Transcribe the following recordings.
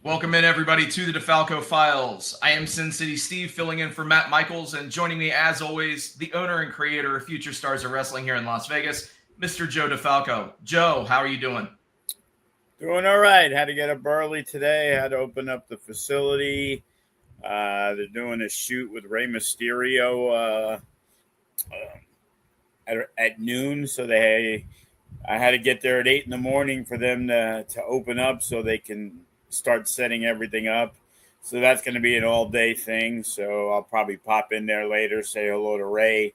Welcome in, everybody, to the DeFalco Files. I am Sin City Steve, filling in for Matt Michaels, and joining me, as always, the owner and creator of Future Stars of Wrestling here in Las Vegas, Mr. Joe DeFalco. Joe, how are you doing? Doing all right. Had to get up early today. Had to open up the facility. They're doing a shoot with Rey Mysterio at noon, so I had to get there at 8 in the morning for them to open up so they can start setting everything up. So that's going to be an all day thing. So I'll probably pop in there later, say hello to Ray,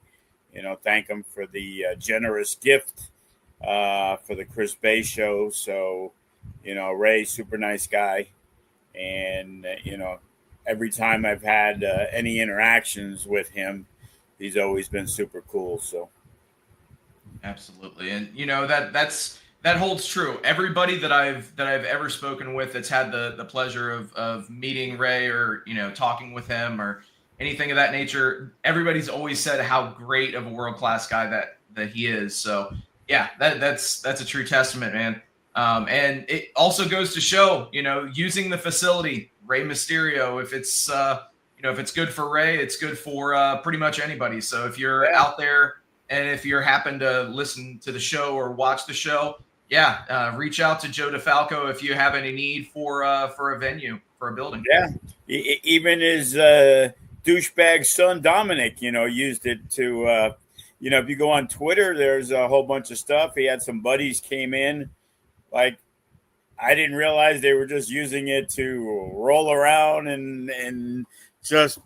thank him for the generous gift for the Chris Bay show. So, Ray, super nice guy. And, every time I've had any interactions with him, he's always been super cool. So, absolutely, and that holds true. Everybody that I've ever spoken with that's had the pleasure of meeting Ray or talking with him or anything of that nature, everybody's always said how great of a world class guy that he is. So yeah, that's a true testament, man. And it also goes to show, using the facility, Rey Mysterio, if it's if it's good for Ray, it's good for pretty much anybody. So if you're out there and if you're happen to listen to the show or watch the show, reach out to Joe DeFalco if you have any need for a venue, for a building. Yeah, even his douchebag son Dominic, used it to. If you go on Twitter, there's a whole bunch of stuff. He had some buddies came in, like I didn't realize they were just using it to roll around and just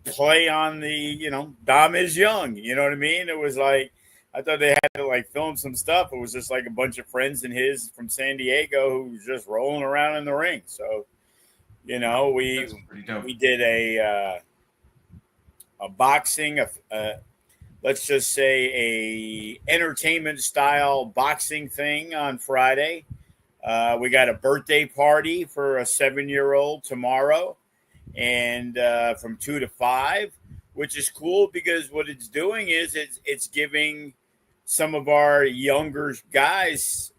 play on the, Dom is young. You know what I mean? It was like, I thought they had to film some stuff. It was just like a bunch of friends and his from San Diego who was just rolling around in the ring. So, we did a boxing, let's just say a entertainment style boxing thing on Friday. We got a birthday party for a 7-year-old tomorrow, and from 2 to 5, which is cool because what it's doing is it's giving some of our younger guys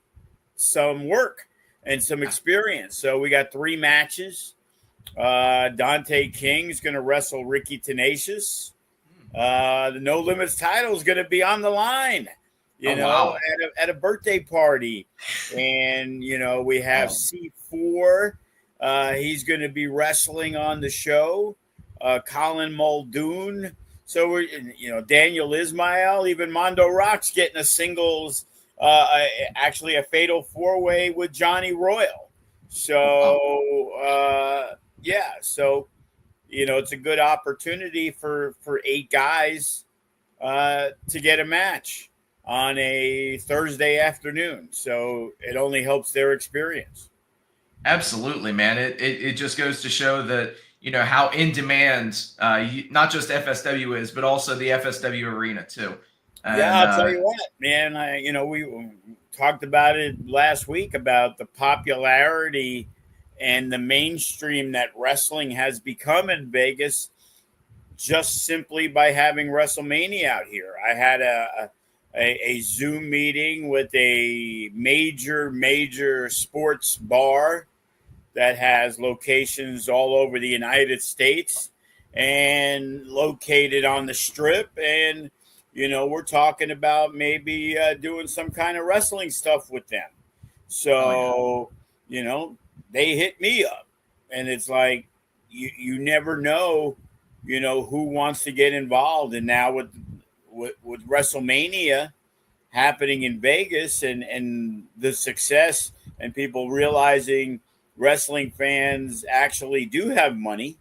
some work and some experience. So we got 3 matches. Dante King's going to wrestle Ricky Tenacious. The No Limits title is going to be on the line, at a birthday party. And, we have C4. He's going to be wrestling on the show. Colin Muldoon. So we're, Daniel Ismail, even Mondo Rock's getting a singles, actually a fatal 4-way with Johnny Royal. So, so, it's a good opportunity for 8 guys to get a match on a Thursday afternoon. So it only helps their experience. Absolutely, man. It just goes to show that, how in demand not just FSW is, but also the FSW arena too. And, I'll tell you what, man. We talked about it last week about the popularity and the mainstream that wrestling has become in Vegas just simply by having WrestleMania out here. I had a Zoom meeting with a major sports bar that has locations all over the United States and located on the Strip. And, we're talking about maybe doing some kind of wrestling stuff with them. So, they hit me up, and it's like, you never know, who wants to get involved. And now with WrestleMania happening in Vegas and the success and people realizing wrestling fans actually do have money,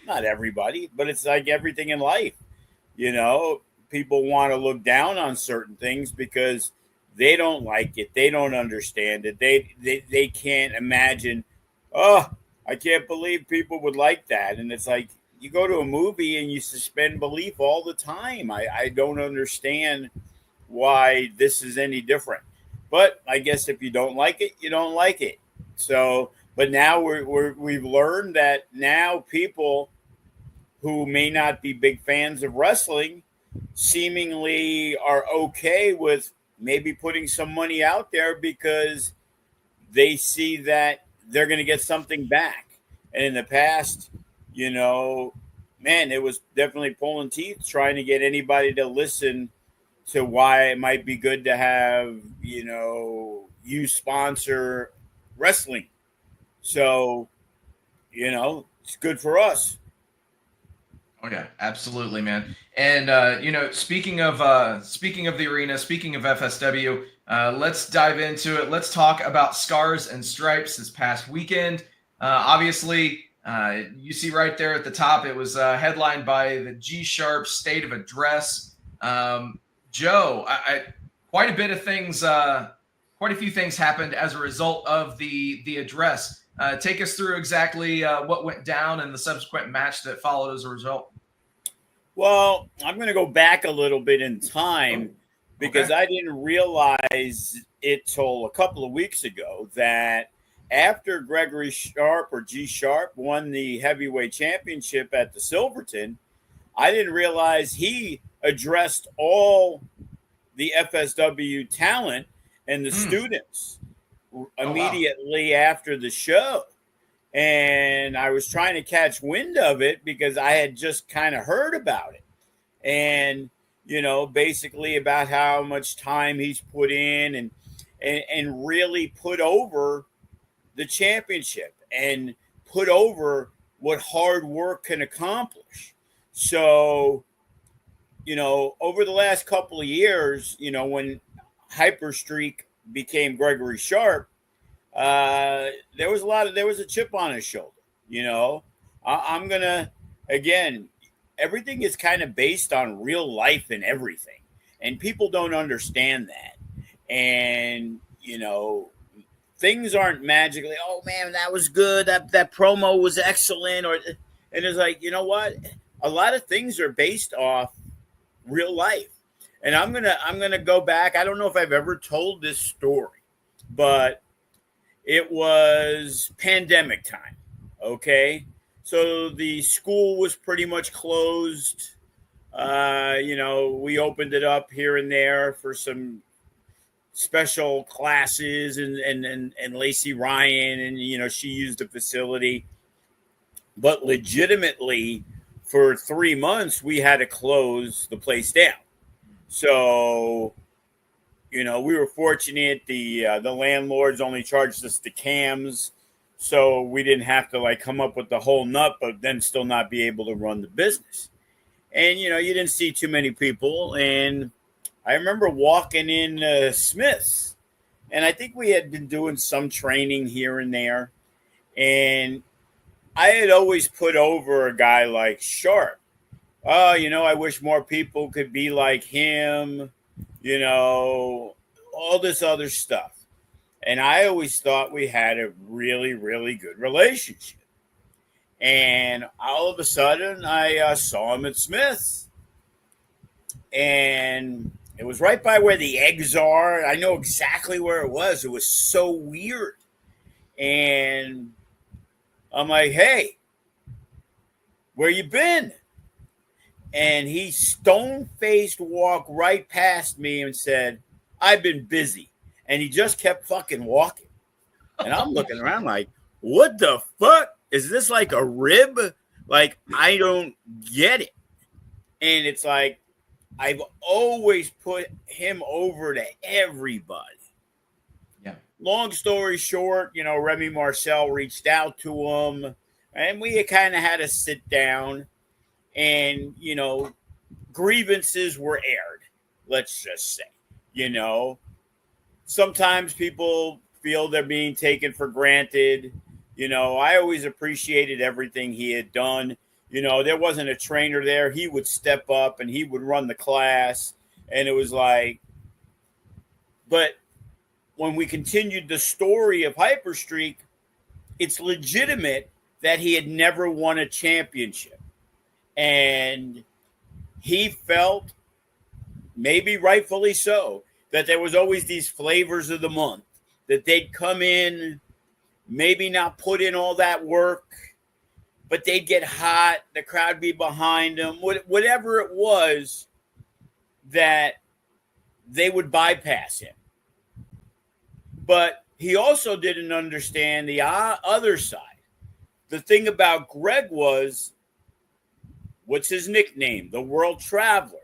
not everybody, but it's like everything in life, people want to look down on certain things because they don't like it. They don't understand it. They can't imagine, oh, I can't believe people would like that. And it's like, you go to a movie and you suspend belief all the time. I don't understand why this is any different. But I guess if you don't like it, you don't like it. So, but now we've learned that now people who may not be big fans of wrestling seemingly are okay with maybe putting some money out there because they see that they're going to get something back. And in the past, you know, man, it was definitely pulling teeth trying to get anybody to listen to why it might be good to have, you sponsor wrestling. So, it's good for us. Oh yeah, absolutely, man. And speaking of the arena, speaking of FSW, let's dive into it. Let's talk about Scars and Stripes this past weekend. Obviously, you see right there at the top, it was headlined by the G Sharp State of Address. Joe, quite a bit of things, quite a few things happened as a result of the address. Take us through exactly what went down and the subsequent match that followed as a result. Well, I'm going to go back a little bit in time because I didn't realize it till a couple of weeks ago that after Gregory Sharp or G Sharp won the heavyweight championship at the Silverton, I didn't realize he addressed all the FSW talent and the students immediately after the show. And I was trying to catch wind of it because I had just kind of heard about it. And, basically about how much time he's put in and really put over the championship and put over what hard work can accomplish. So, over the last couple of years, when Hyperstreak became Gregory Sharp, there was a chip on his shoulder. I'm gonna, again, everything is kind of based on real life and everything, and people don't understand that. And things aren't magically, oh man, that was good, that promo was excellent, and it's like, you know what, a lot of things are based off real life. And I'm gonna go back. I don't know if I've ever told this story, but it was pandemic time. Okay. So the school was pretty much closed. We opened it up here and there for some special classes and Lacey Ryan, and, she used the facility. But legitimately, for 3 months, we had to close the place down. So, we were fortunate. The landlords only charged us the cams, so we didn't have to come up with the whole nut, but then still not be able to run the business. And you didn't see too many people. And I remember walking in Smith's, and I think we had been doing some training here and there. And I had always put over a guy like Sharp. Oh, I wish more people could be like him, all this other stuff. And I always thought we had a really, really good relationship. And all of a sudden, I saw him at Smith's. And it was right by where the eggs are. I know exactly where it was. It was so weird. And I'm like, hey, where you been? And he stone-faced walked right past me and said, I've been busy. And he just kept fucking walking. And I'm looking around like, what the fuck? Is this like a rib? Like, I don't get it. And it's like, I've always put him over to everybody. Yeah. Long story short, Remy Marcel reached out to him, and we kind of had to sit down, and, grievances were aired, let's just say. Sometimes people feel they're being taken for granted. I always appreciated everything he had done. There wasn't a trainer there. He would step up and he would run the class. And it was like, but when we continued the story of Hyperstreak, it's legitimate that he had never won a championship. And he felt, maybe rightfully so, that there was always these flavors of the month, that they'd come in, maybe not put in all that work, but they'd get hot, the crowd be behind them, whatever it was, that they would bypass him. But he also didn't understand the other side. the thing about Greg was, what's his nickname? The World Traveler.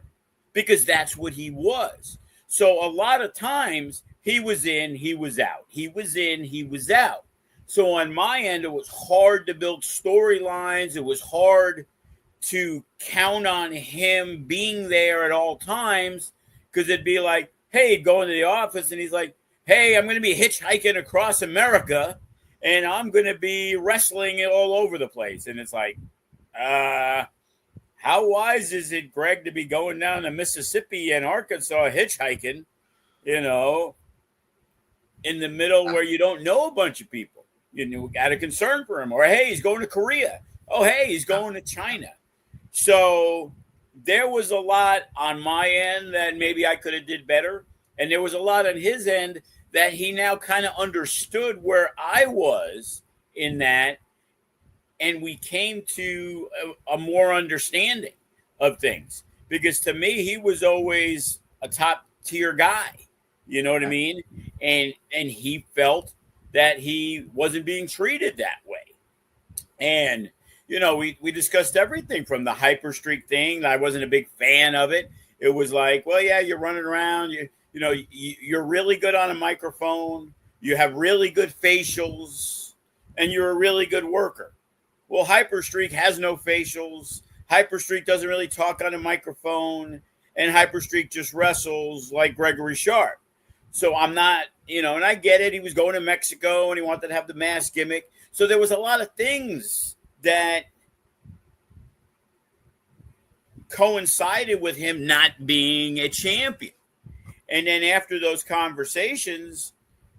Because that's what he was. So a lot of times he was in, he was out. He was in, he was out. So on my end, it was hard to build storylines. It was hard to count on him being there at all times, because it'd be like, hey, he'd go into the office and he's like, hey, I'm going to be hitchhiking across America and I'm going to be wrestling it all over the place. And it's like, how wise is it, Greg, to be going down to Mississippi and Arkansas hitchhiking, in the middle where you don't know a bunch of people? You got a concern for him. Or, hey, he's going to Korea. Oh, hey, he's going to China. So there was a lot on my end that maybe I could have did better. And there was a lot on his end that he now kind of understood where I was in that. And we came to a more understanding of things. Because to me, he was always a top tier guy. You know what I mean? And he felt that he wasn't being treated that way. And, we discussed everything from the hyperstreak thing. I wasn't a big fan of it. It was like, well, yeah, you're running around. You're really good on a microphone. You have really good facials. And you're a really good worker. Well, Hyperstreak has no facials. Hyperstreak doesn't really talk on a microphone. And Hyperstreak just wrestles like Gregory Sharp. So I'm not, and I get it. He was going to Mexico and he wanted to have the mask gimmick. So there was a lot of things that coincided with him not being a champion. And then after those conversations,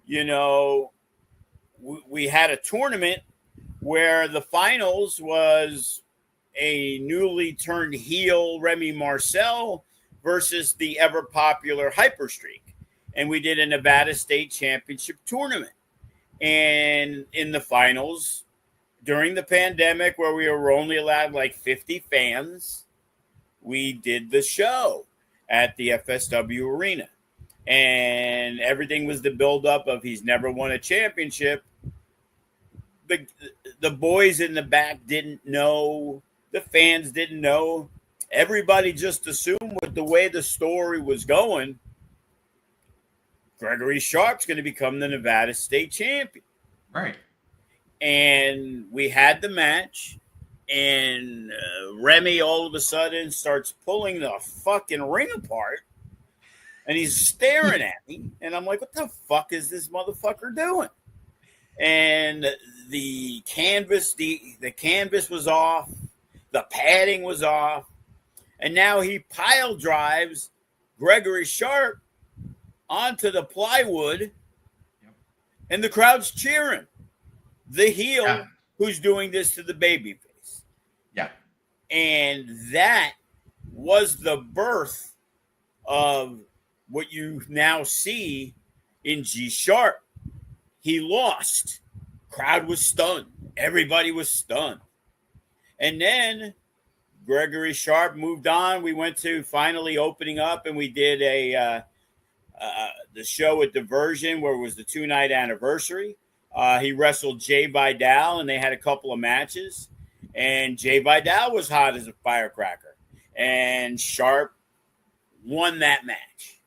we had a tournament where the finals was a newly turned heel Remy Marcel versus the ever popular Hyperstreak. And we did a Nevada State Championship tournament. And in the finals, during the pandemic, where we were only allowed like 50 fans, we did the show at the FSW Arena. And everything was the buildup of he's never won a championship. The boys in the back didn't know. The fans didn't know. Everybody just assumed with the way the story was going, Gregory Sharp's going to become the Nevada State champion. Right. And we had the match, and Remy all of a sudden starts pulling the fucking ring apart, and he's staring at me, and I'm like, what the fuck is this motherfucker doing? And the canvas, the canvas was off, the padding was off, and now he pile drives Gregory Sharp onto the plywood, and the crowd's cheering. The heel who's doing this to the babyface. Yeah. And that was the birth of what you now see in G Sharp. He lost. Crowd was stunned. Everybody was stunned. And then Gregory Sharp moved on. We went to finally opening up, and we did the show at Diversion, where it was the 2-night anniversary. He wrestled Jay Vidal, and they had a couple of matches. And Jay Vidal was hot as a firecracker. And Sharp won that match.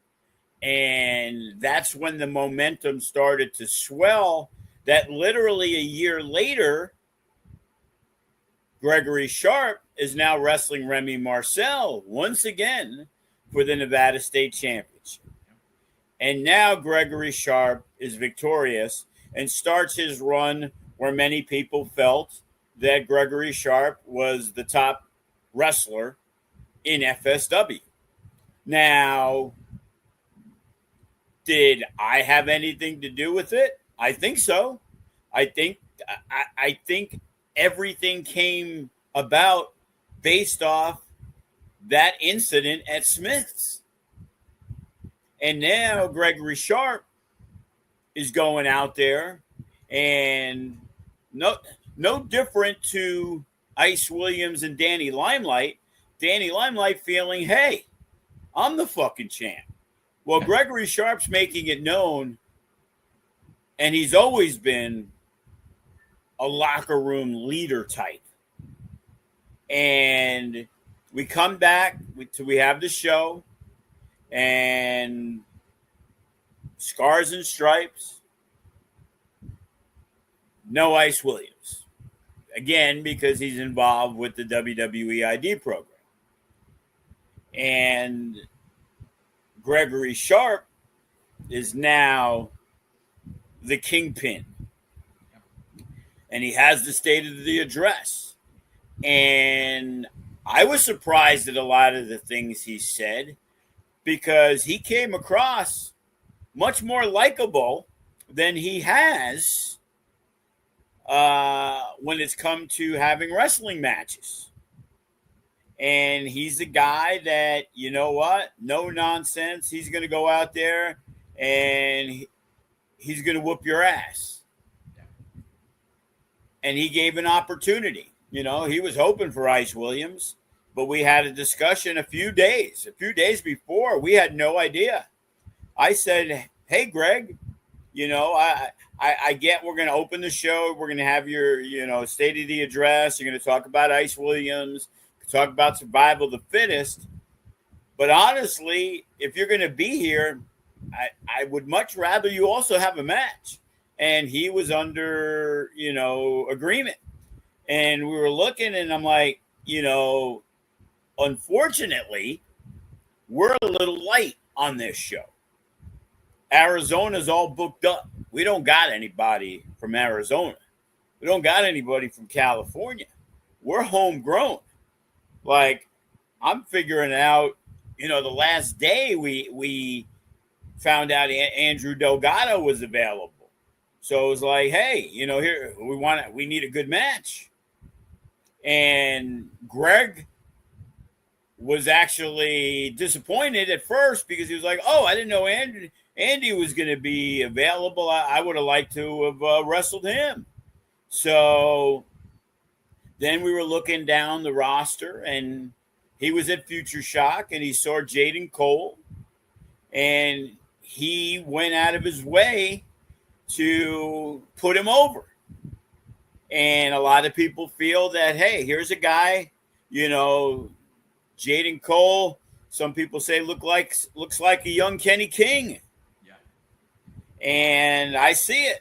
And that's when the momentum started to swell, that literally a year later, Gregory Sharp is now wrestling Remy Marcel once again for the Nevada State Championship. And now Gregory Sharp is victorious and starts his run where many people felt that Gregory Sharp was the top wrestler in FSW. Now, did I have anything to do with it? I think so. I think everything came about based off that incident at Smith's. And now Gregory Sharp is going out there, and no different to Ice Williams and Danny Limelight. Danny Limelight feeling, hey, I'm the fucking champ. Well, Gregory Sharp's making it known, and he's always been a locker room leader type. And we come back, we have the show, and Scars and Stripes, no Ice Williams. Again, because he's involved with the WWE ID program. And Gregory Sharp is now the kingpin. And he has the State of the Address. And I was surprised at a lot of the things he said because he came across much more likable than he has when it's come to having wrestling matches. And he's a guy that, you know what, no nonsense. He's going to go out there and he's going to whoop your ass. And he gave an opportunity. You know, he was hoping for Ice Williams, but we had a discussion a few days before. We had no idea. I said, hey, Greg, you know, I get we're going to open the show. We're going to have your, you know, State of the Address. You're going to talk about Ice Williams, talk about survival of the fittest. But honestly, if you're going to be here, I would much rather you also have a match. And he was under, you know, agreement. And we were looking, and I'm like, you know, unfortunately, we're a little light on this show. Arizona's all booked up. We don't got anybody from Arizona. We don't got anybody from California. We're homegrown. Like, I'm figuring out, you know, the last day we found out Andrew Delgado was available. So it was like, hey, you know, here we need a good match. And Greg was actually disappointed at first because he was like, oh, I didn't know Andy was going to be available. I would have liked to have wrestled him. So then we were looking down the roster, and he was at Future Shock, and he saw Jaden Cole, and he went out of his way to put him over. And a lot of people feel that, hey, here's a guy, you know, Jaden Cole, some people say looks like a young Kenny King. Yeah. And I see it.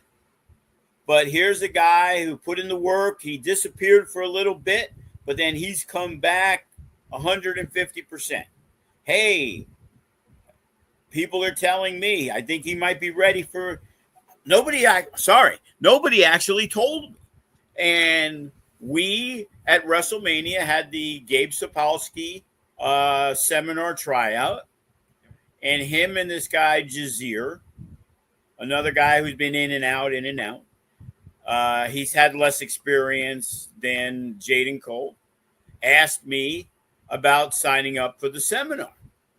But here's a guy who put in the work. He disappeared for a little bit, but then he's come back 150%. Hey, people are telling me I think he might be ready for nobody actually told me. And we at WrestleMania had the Gabe Sapolsky seminar tryout, and him and this guy Jazir, another guy who's been in and out. He's had less experience than Jaden Cole, asked me about signing up for the seminar.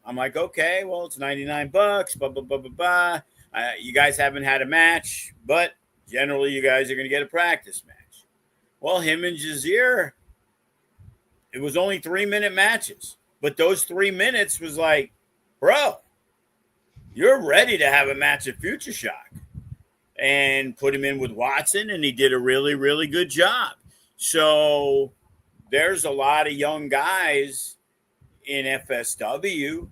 I'm like, okay, well, it's $99, blah, blah, blah, blah, blah. You guys haven't had a match, but generally you guys are going to get a practice match. Well, him and Jazir, it was only 3-minute matches. But those 3 minutes was like, bro, you're ready to have a match at Future Shock. And put him in with Watson, and he did a really, really good job. So there's a lot of young guys in FSW,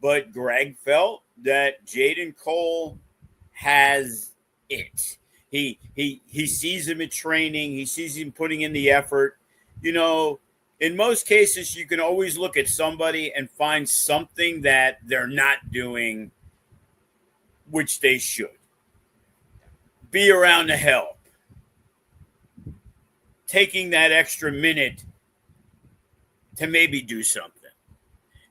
but Greg felt that Jaden Cole has it. He sees him at training. He sees him putting in the effort. You know, in most cases, you can always look at somebody and find something that they're not doing, which they should. Be around to help. Taking that extra minute to maybe do something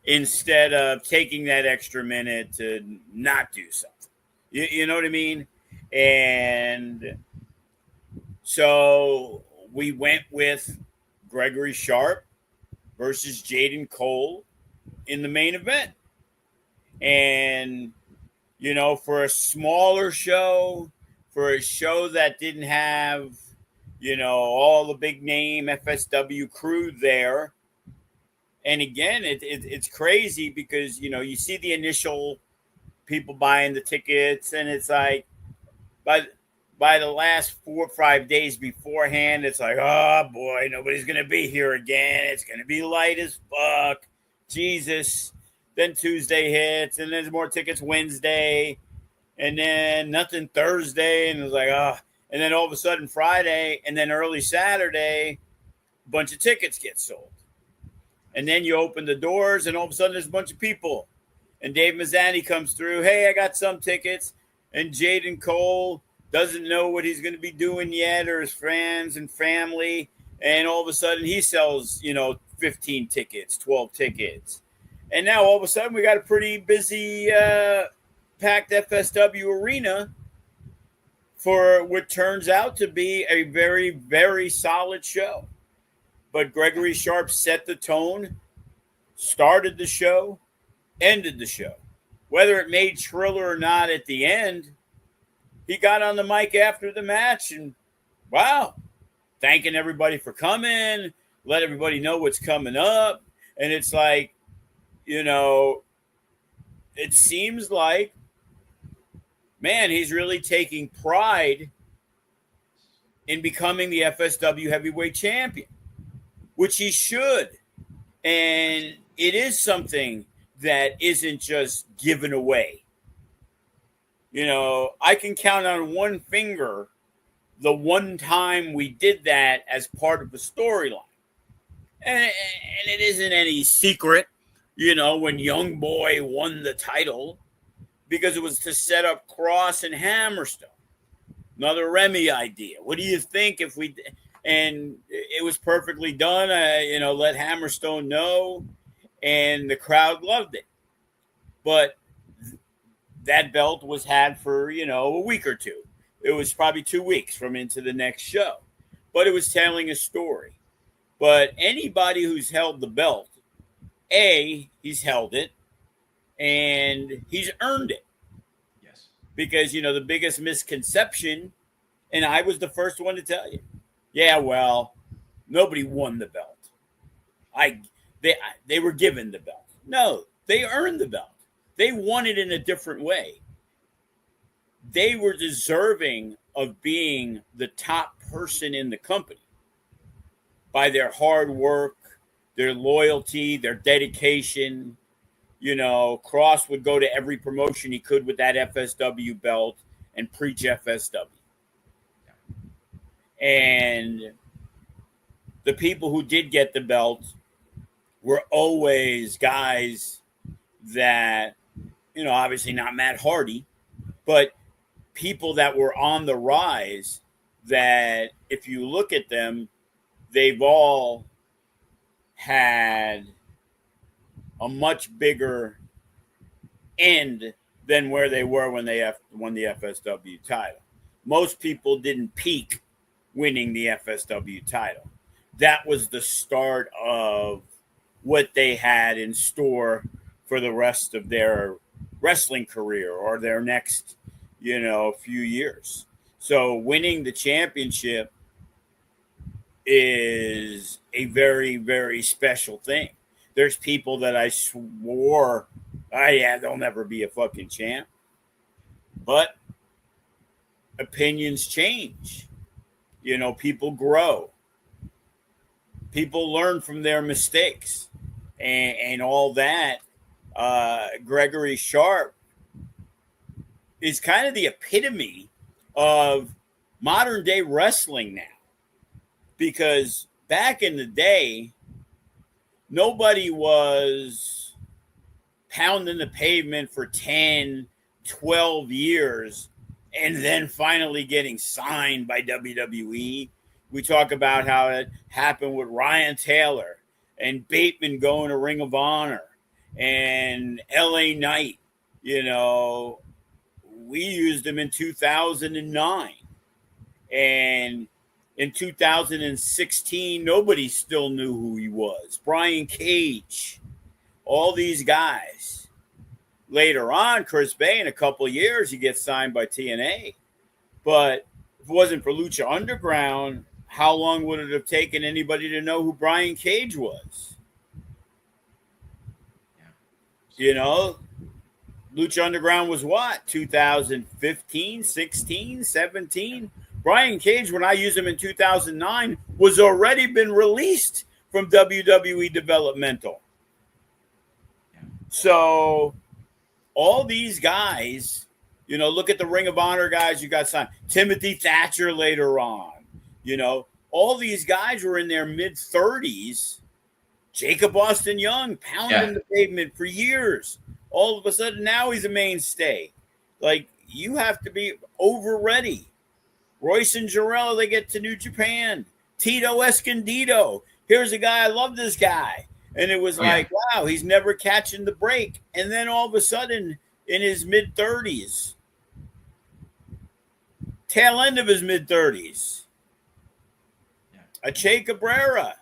instead of taking that extra minute to not do something. You know what I mean? And so we went with Gregory Sharp versus Jaden Cole in the main event. And, you know, for a smaller show, for a show that didn't have, you know, all the big name FSW crew there. And again, it's crazy because, you know, you see the initial people buying the tickets and it's like, by the last 4 or 5 days beforehand, it's like, oh boy, nobody's going to be here again. It's going to be light as fuck. Jesus. Then Tuesday hits, and there's more tickets Wednesday, and then nothing Thursday. And it was like, oh. And then all of a sudden Friday, and then early Saturday, a bunch of tickets get sold. And then you open the doors, and all of a sudden there's a bunch of people. And Dave Mazzani comes through. Hey, I got some tickets. And Jaden Cole doesn't know what he's going to be doing yet, or his friends and family. And all of a sudden he sells, 15 tickets, 12 tickets. And now all of a sudden we got a pretty busy, packed FSW arena for what turns out to be a very, very solid show. But Gregory Sharp set the tone, started the show, ended the show. Whether it made Triller or not at the end, he got on the mic after the match and, wow, thanking everybody for coming, let everybody know what's coming up. And it's like, it seems like, man, he's really taking pride in becoming the FSW heavyweight champion, which he should. And it is something that isn't just given away. I can count on one finger the one time we did that as part of the storyline. And it isn't any secret, when Young Boy won the title, because it was to set up Cross and Hammerstone. Another Remy idea. What do you think if we... And it was perfectly done. Let Hammerstone know, and the crowd loved it. But that belt was had for, a week or two. It was probably 2 weeks from into the next show. But it was telling a story. But anybody who's held the belt, he's held it, and he's earned it. Yes. Because, the biggest misconception, and I was the first one to tell you, yeah, well, nobody won the belt. They were given the belt. No, they earned the belt. They won it in a different way. They were deserving of being the top person in the company by their hard work, their loyalty, their dedication. Cross would go to every promotion he could with that FSW belt and preach FSW. And the people who did get the belt were always guys that, obviously not Matt Hardy, but people that were on the rise that if you look at them, they've all had a much bigger end than where they were when they won the FSW title. Most people didn't peak winning the FSW title. That was the start of what they had in store for the rest of their wrestling career or their next, few years. So winning the championship is a very, very special thing. There's people that I swore, they'll never be a fucking champ. But opinions change. People grow. People learn from their mistakes and all that. Gregory Sharp is kind of the epitome of modern day wrestling now. Because back in the day, nobody was pounding the pavement for 10, 12 years and then finally getting signed by WWE. We talk about how it happened with Ryan Taylor and Bateman going to Ring of Honor and LA Knight. We used him in 2009. And in 2016, nobody still knew who he was. Brian Cage, all these guys. Later on, Chris Bay, in a couple of years, he gets signed by TNA. But if it wasn't for Lucha Underground, how long would it have taken anybody to know who Brian Cage was? Lucha Underground was what? 2015, 16, 17? Brian Cage, when I used him in 2009, was already been released from WWE Developmental. So all these guys, look at the Ring of Honor guys you got signed. Timothy Thatcher later on. All these guys were in their mid-30s. Jacob Austin Young pounding the pavement for years. All of a sudden now he's a mainstay. Like, you have to be over ready. Royce and Jarrell, they get to New Japan. Tito Escondido. Here's a guy, I love this guy. And it was wow, he's never catching the break. And then all of a sudden, in his mid-30s, tail end of his mid-30s, a Che Cabrera,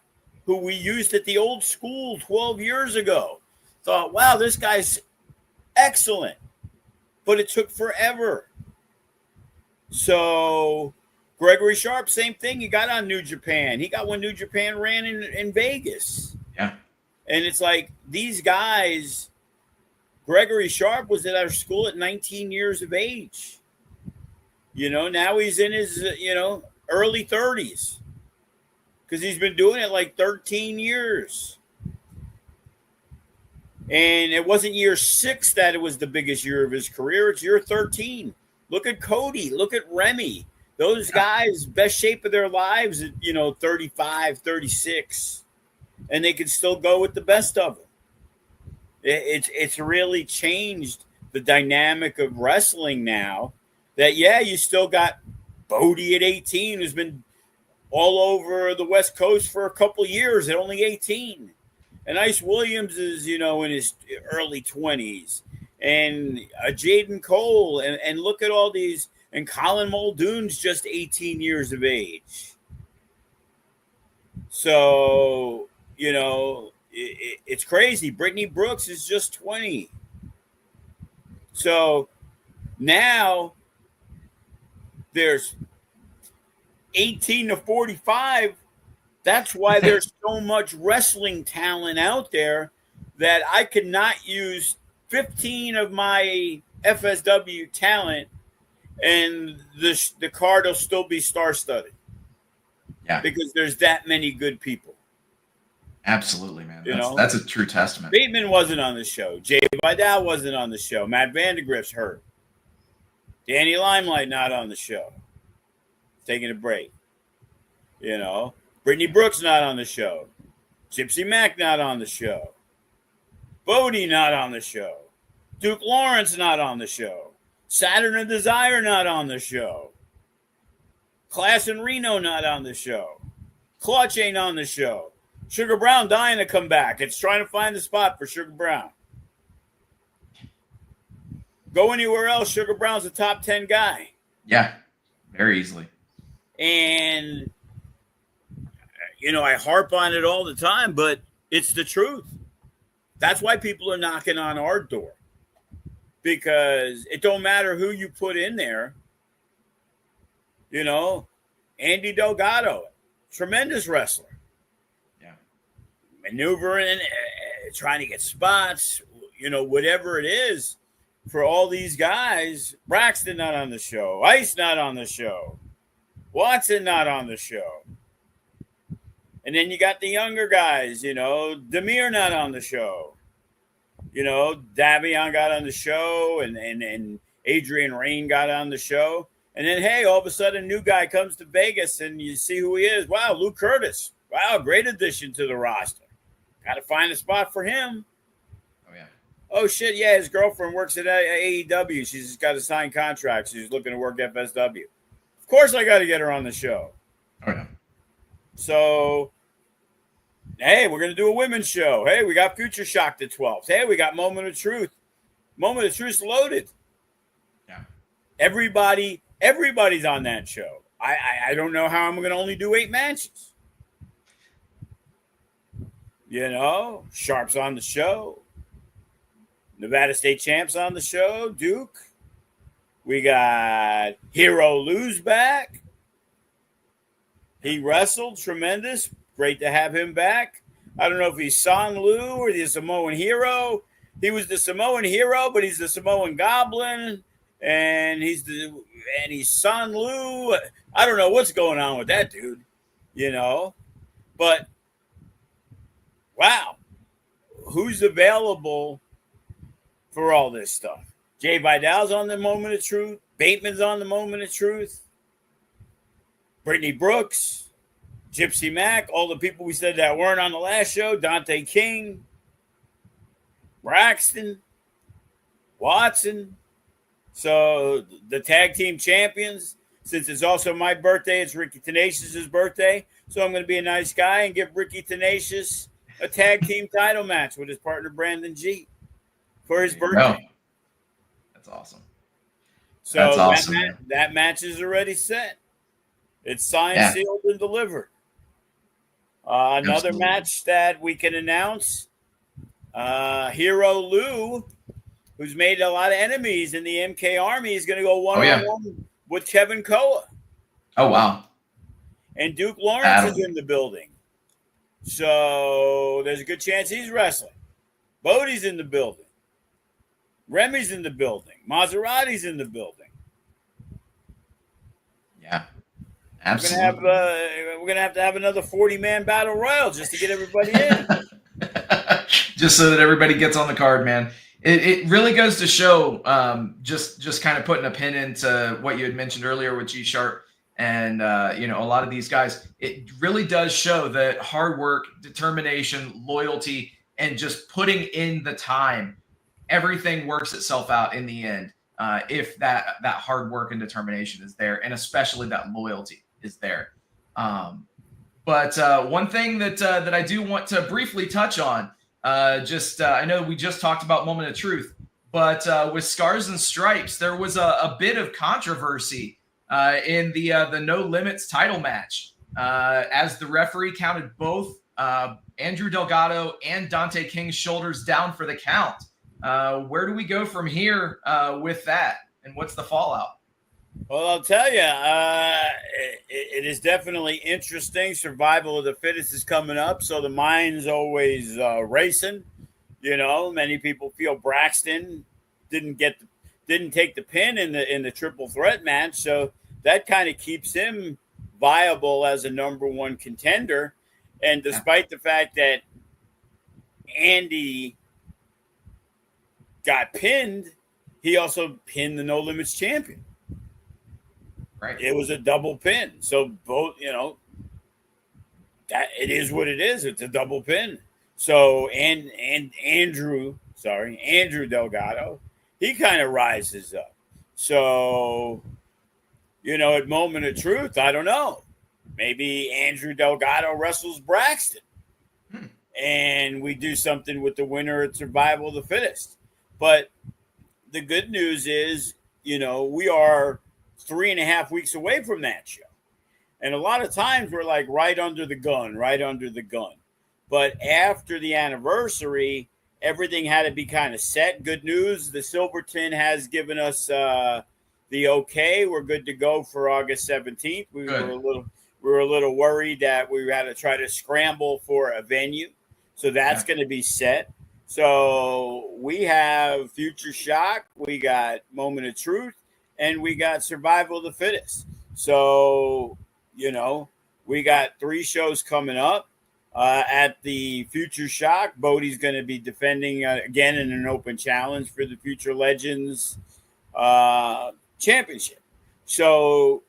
who we used at the old school 12 years ago, thought, wow, this guy's excellent. But it took forever. So Gregory Sharp, same thing. He got on New Japan. He got when New Japan ran in Vegas. Yeah. And it's like these guys, Gregory Sharp was at our school at 19 years of age. Now he's in his, early 30s. Because he's been doing it like 13 years. And it wasn't year 6 that it was the biggest year of his career. It's year 13. Look at Cody. Look at Remy. Those guys, best shape of their lives at, 35, 36. And they can still go with the best of them. It's really changed the dynamic of wrestling now. That, you still got Bodie at 18 who's been all over the West Coast for a couple years at only 18. And Ice Williams is, in his early 20s. And Jaden Cole. And look at all these. And Colin Muldoon's just 18 years of age. So, it's crazy. Brittany Brooks is just 20. So now there's 18 to 45. That's why there's so much wrestling talent out there that I could not use 15 of my FSW talent and the card will still be star-studded. Yeah. Because there's that many good people. Absolutely, man. That's a true testament. Bateman wasn't on the show. Jay Vidal wasn't on the show. Matt Vandegrift's hurt. Danny Limelight not on the show. Taking a break. Brittany Brooks not on the show. Gypsy Mac not on the show. Bodie not on the show. Duke Lawrence not on the show. Saturn of Desire not on the show. Class in Reno not on the show. Clutch ain't on the show. Sugar Brown dying to come back. It's trying to find the spot for Sugar Brown. Go anywhere else, Sugar Brown's a top 10 guy. Yeah, very easily. And, I harp on it all the time, but it's the truth. That's why people are knocking on our door. Because it don't matter who you put in there. Andy Delgado, tremendous wrestler. Yeah. Maneuvering, trying to get spots, whatever it is. For all these guys, Braxton not on the show. Ice not on the show. Watson not on the show. And then you got the younger guys, Demir not on the show. Davion got on the show and Adrian Rain got on the show. And then, hey, all of a sudden, a new guy comes to Vegas and you see who he is. Wow, Luke Curtis. Wow, great addition to the roster. Got to find a spot for him. Oh, yeah. Oh, shit, yeah, his girlfriend works at AEW. She's got a signed contract. She's looking to work at FSW. Of course I got to get her on the show. Oh, yeah. So, hey, we're going to do a women's show. Hey, we got Future Shock the 12th. Hey, we got Moment of Truth. Moment of Truth loaded. Yeah. Everybody's on that show. I don't know how I'm going to only do 8 matches. Sharp's on the show. Nevada State Champ's on the show. Duke. We got Hero Lou's back. He wrestled tremendous. Great to have him back. I don't know if he's Song Lu or the Samoan Hero. he was the Samoan hero, but he's the Samoan Goblin, and he's Son Lu. I don't know what's going on with that dude, But wow, who's available for all this stuff? Jay Vidal's on the Moment of Truth. Bateman's on the Moment of Truth. Brittany Brooks, Gypsy Mac, all the people we said that weren't on the last show. Dante King, Braxton, Watson. So the tag team champions, since it's also my birthday, it's Ricky Tenacious's birthday. So I'm going to be a nice guy and give Ricky Tenacious a tag team title match with his partner Brandon G for his birthday. That's awesome. So that's awesome, that match is already set. It's signed, sealed, and delivered. Another match that we can announce, Hero Lou, who's made a lot of enemies in the MK Army, is going to go one-on-one with Kevin Koa. Oh, wow. And Duke Lawrence is in the building. So there's a good chance he's wrestling. Bodie's in the building. Remy's in the building. Maserati's in the building. Yeah, absolutely. We're gonna have to have another 40-man battle royal just to get everybody in. Just so that everybody gets on the card, man. It really goes to show, just kind of putting a pin into what you had mentioned earlier with G Sharp and a lot of these guys. It really does show that hard work, determination, loyalty, and just putting in the time, everything works itself out in the end. If that hard work and determination is there, and especially that loyalty is there. But one thing that I do want to briefly touch on, I know we just talked about Moment of Truth, but with Scars and Stripes, there was a bit of controversy in the No Limits title match, as the referee counted both Andrew Delgado and Dante King's shoulders down for the count. Where do we go from here with that, and what's the fallout? Well, I'll tell you, it is definitely interesting. Survival of the fittest is coming up, so the mind's always racing. Many people feel Braxton didn't take the pin in the triple threat match, so that kind of keeps him viable as a number one contender. And despite the fact that Andy got pinned, he also pinned the No Limits champion. Right. It was a double pin. So both, that it is what it is. It's a double pin. So and Andrew Delgado, he kind of rises up. So, at Moment of Truth, I don't know. Maybe Andrew Delgado wrestles Braxton. And we do something with the winner at Survival of the Fittest. But the good news is, we are 3.5 weeks away from that show. And a lot of times we're like right under the gun. But after the anniversary, everything had to be kind of set. Good news, the Silverton has given us the okay. We're good to go for August 17th. We were a little worried that we had to try to scramble for a venue. So that's going to be set. So we have Future Shock, we got Moment of Truth, and we got Survival of the Fittest. So, we got 3 shows coming up. At the Future Shock, Bodie's going to be defending again in an open challenge for the Future Legends Championship. So,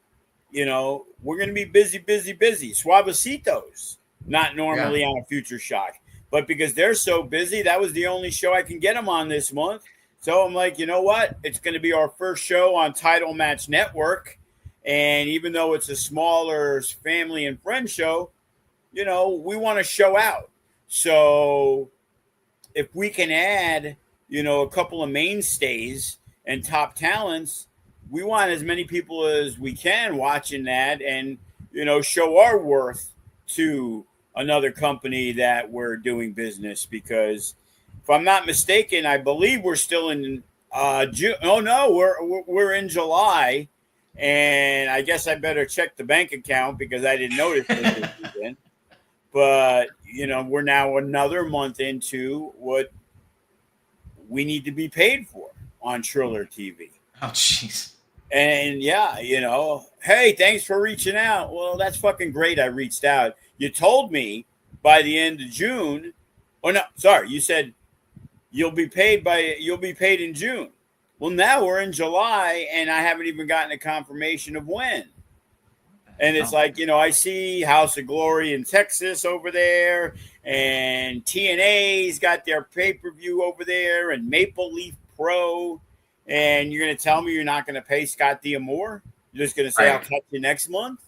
we're going to be busy. Suavecito's not normally on a Future Shock. But because they're so busy, that was the only show I can get them on this month. So I'm like, you know what? It's going to be our first show on Title Match Network. And even though it's a smaller family and friend show, we want to show out. So if we can add, a couple of mainstays and top talents, we want as many people as we can watching that and, show our worth to another company that we're doing business, because if I'm not mistaken, I believe we're still in June. Oh no, we're in July, and I guess I better check the bank account because I didn't notice this weekend. But we're now another month into what we need to be paid for on Triller TV. Oh, jeez. And yeah, hey, thanks for reaching out. Well, that's fucking great. I reached out. You told me by the end of June. Oh no, sorry. You said you'll be paid in June. Well, now we're in July and I haven't even gotten a confirmation of when. And it's like, I see House of Glory in Texas over there, and TNA's got their pay-per-view over there, and Maple Leaf Pro. And you're going to tell me you're not going to pay Scott D'Amore? You're just going to say, I'll catch you next month?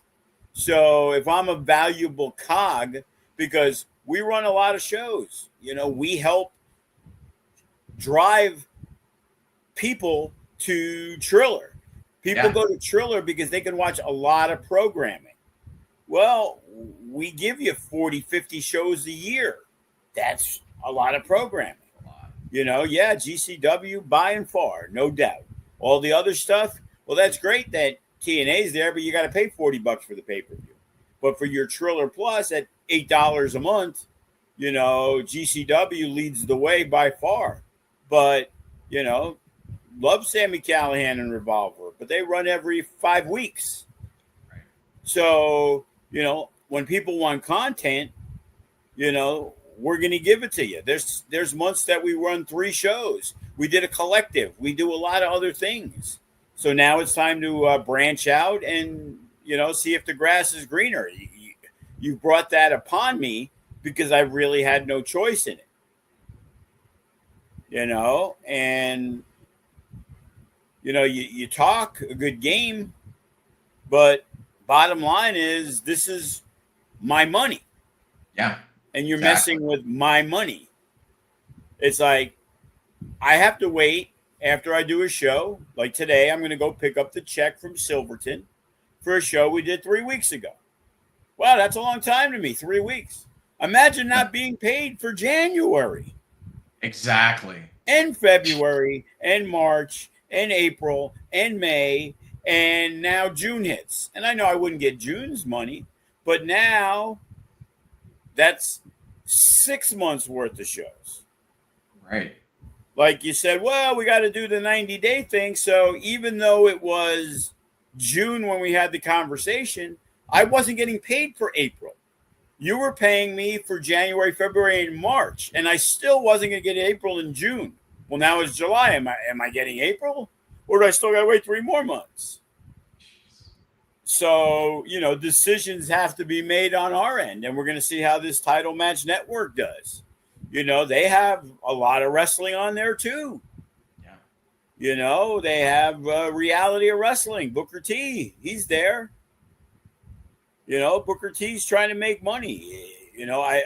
So if I'm a valuable cog, because we run a lot of shows, we help drive people to Triller. People go to Triller because they can watch a lot of programming. Well, we give you 40, 50 shows a year. That's a lot of programming. GCW by and far, no doubt. All the other stuff, well, that's great that TNA's there, but you got to pay $40 for the pay-per-view. But for your Triller Plus at $8 a month, GCW leads the way by far. But, love Sami Callihan and Revolver, but they run every 5 weeks. Right. So, when people want content, we're going to give it to you. There's months that we run 3 shows. We did a collective. We do a lot of other things. So now it's time to branch out and, see if the grass is greener. You brought that upon me because I really had no choice in it. And you talk a good game, but bottom line is this is my money. Yeah. And you're messing with my money. It's like I have to wait after I do a show. Like today, I'm going to go pick up the check from Silverton for a show we did 3 weeks ago. Wow, that's a long time to me, 3 weeks. Imagine not being paid for January. Exactly. And February and March and April and May, and now June hits. And I know I wouldn't get June's money, but now that's 6 months worth of shows. Right. Like you said, well, we got to do the 90-day thing. So even though it was June when we had the conversation, I wasn't getting paid for April. You were paying me for January, February, and March, and I still wasn't going to get April and June. Well, now it's July. Am I getting April, or do I still got to wait 3 more months? So, decisions have to be made on our end, and we're going to see how this Title Match Network does. They have a lot of wrestling on there too. Yeah. They have Reality of Wrestling. Booker T, he's there. Booker T's trying to make money.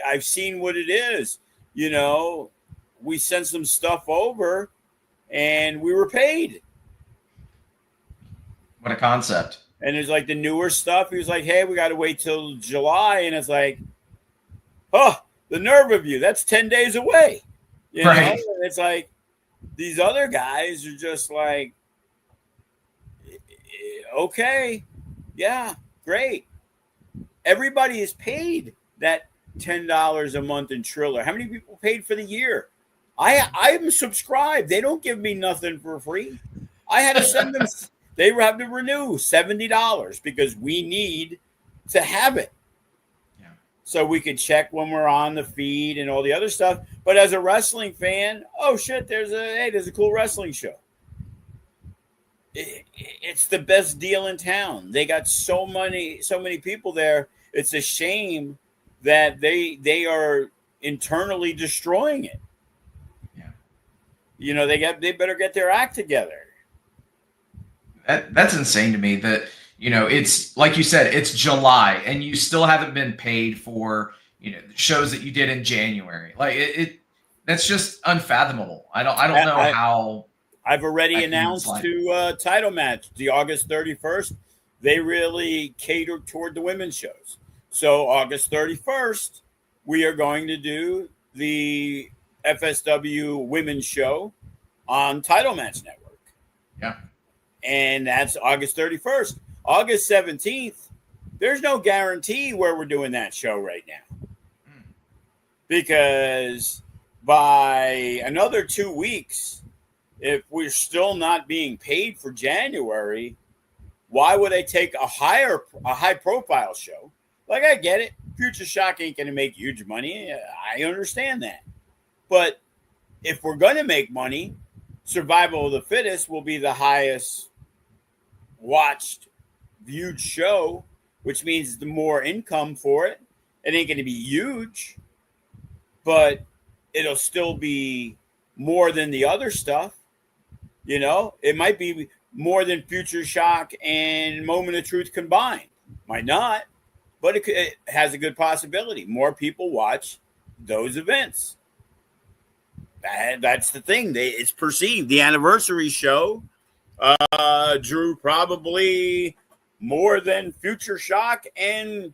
I've seen what it is. We sent some stuff over and we were paid. What a concept. And it's like the newer stuff. He was like, hey, we got to wait till July. And it's like, oh, the nerve of you. That's 10 days away. Right. And it's like these other guys are just like, okay, yeah, great. Everybody is paid that $10 a month in Triller. How many people paid for the year? I'm subscribed. They don't give me nothing for free. I had to send them. They have to renew $70 because we need to have it. Yeah. So we could check when we're on the feed and all the other stuff. But as a wrestling fan, oh shit, there's a cool wrestling show. It's the best deal in town. They got so many people there. It's a shame that they are internally destroying it. Yeah. They better get their act together. That's insane to me that, it's like you said, it's July and you still haven't been paid for, the shows that you did in January. Like that's just unfathomable. I don't know how. I've already announced to Title Match the August 31st. They really cater toward the women's shows. So August 31st, we are going to do the FSW women's show on Title Match Network. Yeah. And that's August 31st. August 17th, there's no guarantee where we're doing that show right now. Because by another 2 weeks, if we're still not being paid for January, why would I take a high profile show? Like, I get it. Future Shock ain't going to make huge money. I understand that. But if we're going to make money, Survival of the Fittest will be the highest watched, viewed show, which means the more income for it. It ain't going to be huge, but it'll still be more than the other stuff. You know, it might be more than Future Shock and Moment of Truth combined. Might not, but it has a good possibility. More people watch those events. That's the thing. It's perceived. The anniversary show drew probably more than Future Shock and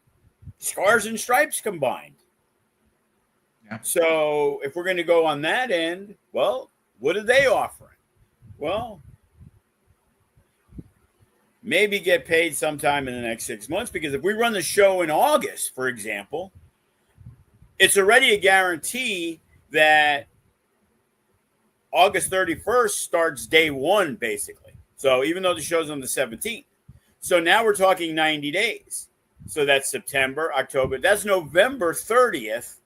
Scars and Stripes combined. Yeah. So if we're going to go on that end, well, what are they offering? Well, maybe get paid sometime in the next 6 months, because if we run the show in August, for example, it's already a guarantee that August 31st starts day one, basically. So even though the show's on the 17th. So now we're talking 90 days. So that's September, October. That's November 30th,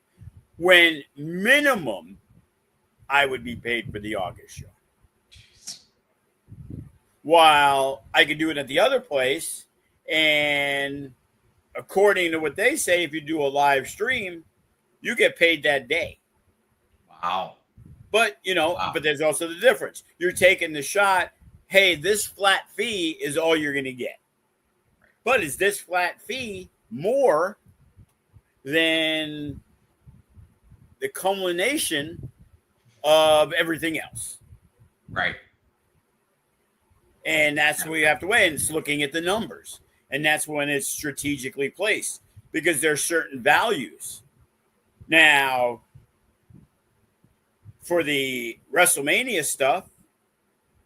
when minimum I would be paid for the August show. While I could do it at the other place, and according to what they say, if you do a live stream, you get paid that day. Wow. But, you know, but there's also the difference. You're taking the shot, hey, this flat fee is all you're going to get. But is this flat fee more than the culmination of everything else? Right. And that's what you have to weigh. And it's looking at the numbers. And that's when it's strategically placed, because there's certain values. Now, for the WrestleMania stuff,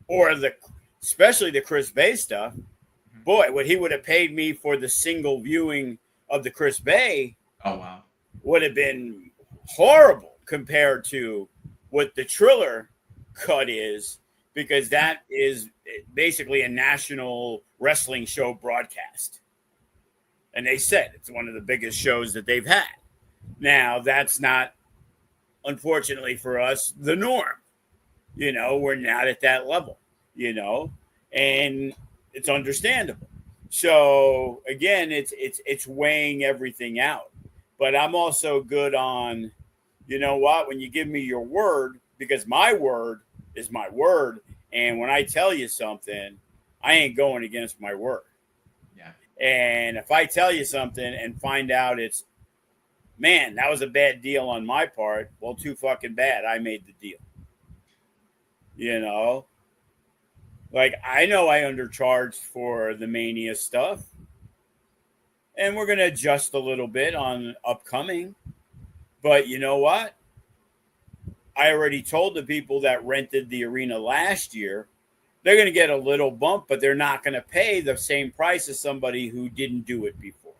or especially the Chris Bay stuff, boy, what he would have paid me for the single viewing of the Chris Bay, oh wow, would have been horrible compared to what the Triller cut is, because that is basically a national wrestling show broadcast. And they said it's one of the biggest shows that they've had. Now, that's not, unfortunately for us, the norm. You know, we're not at that level, you know, and it's understandable. So again, it's weighing everything out. But I'm also good on, you know what, when you give me your word, because my word is my word, and when I tell you something, I ain't going against my word. Yeah. And if I tell you something and find out it's, man, that was a bad deal on my part, well, too fucking bad. I made the deal. You know? Like, I know I undercharged for the Mania stuff. And we're going to adjust a little bit on upcoming. But you know what? I already told the people that rented the arena last year, they're going to get a little bump, but they're not going to pay the same price as somebody who didn't do it before.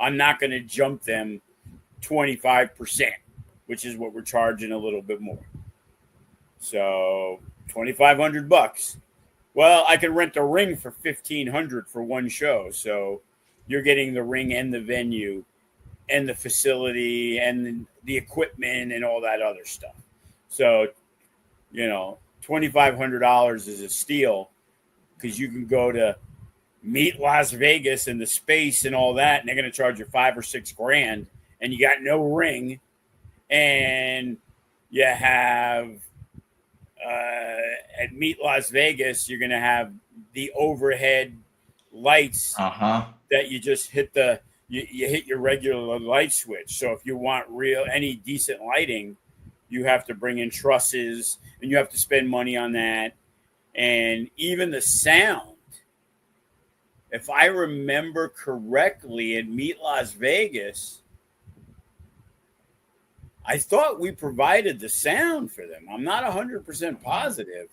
I'm not going to jump them 25%, which is what we're charging a little bit more. So $2,500. Well, I can rent a ring for $1,500 for one show. So you're getting the ring and the venue and the facility and the equipment and all that other stuff. So, you know, $2,500 is a steal, because you can go to Meet Las Vegas and the space and all that, and they're going to charge you $5,000 or $6,000, and you got no ring, and you have at Meet Las Vegas, you're going to have the overhead lights that you just hit you hit your regular light switch. So if you want any decent lighting, you have to bring in trusses, and you have to spend money on that. And even the sound, if I remember correctly, at Meet Las Vegas, I thought we provided the sound for them. I'm not 100% positive.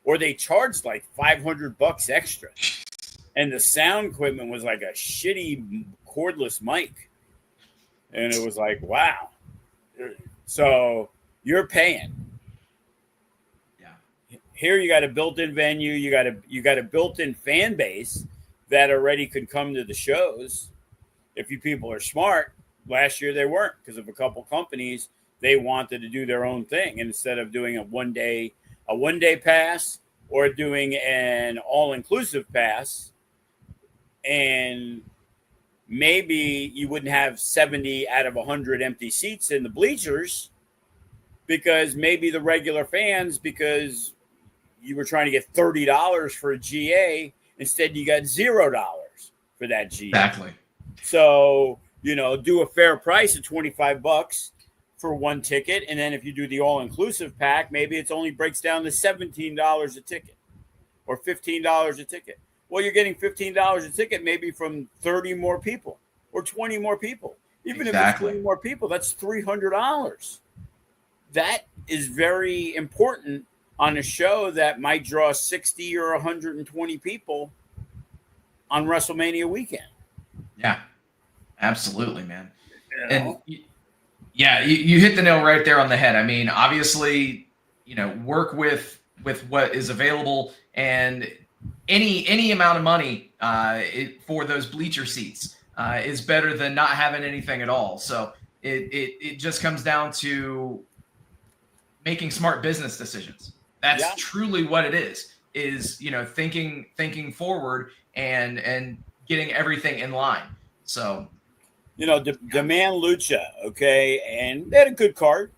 Or they charged like $500 extra. And the sound equipment was like a shitty cordless mic. And it was like, wow. So you're paying. Yeah. Here you got a built-in venue, you got a built-in fan base that already could come to the shows. If you people are smart, last year they weren't because of a couple companies. They wanted to do their own thing, and instead of doing a one day pass or doing an all-inclusive pass, and maybe you wouldn't have 70 out of 100 empty seats in the bleachers because maybe the regular fans, because you were trying to get $30 for a GA, instead you got $0 for that GA. Exactly. So, do a fair price of $25 for one ticket. And then if you do the all-inclusive pack, maybe it only breaks down to $17 a ticket or $15 a ticket. Well, you're getting $15 a ticket maybe from 30 more people or 20 more people. Even if it's 20 more people, that's $300. That is very important on a show that might draw 60 or 120 people on WrestleMania weekend. Yeah, absolutely, man. And you hit the nail right there on the head. I mean, obviously, work with what is available, and any amount of money for those bleacher seats is better than not having anything at all. So it just comes down to making smart business decisions. That's truly what it is thinking forward and getting everything in line. So, Demand Lucha, okay, and they had a good card.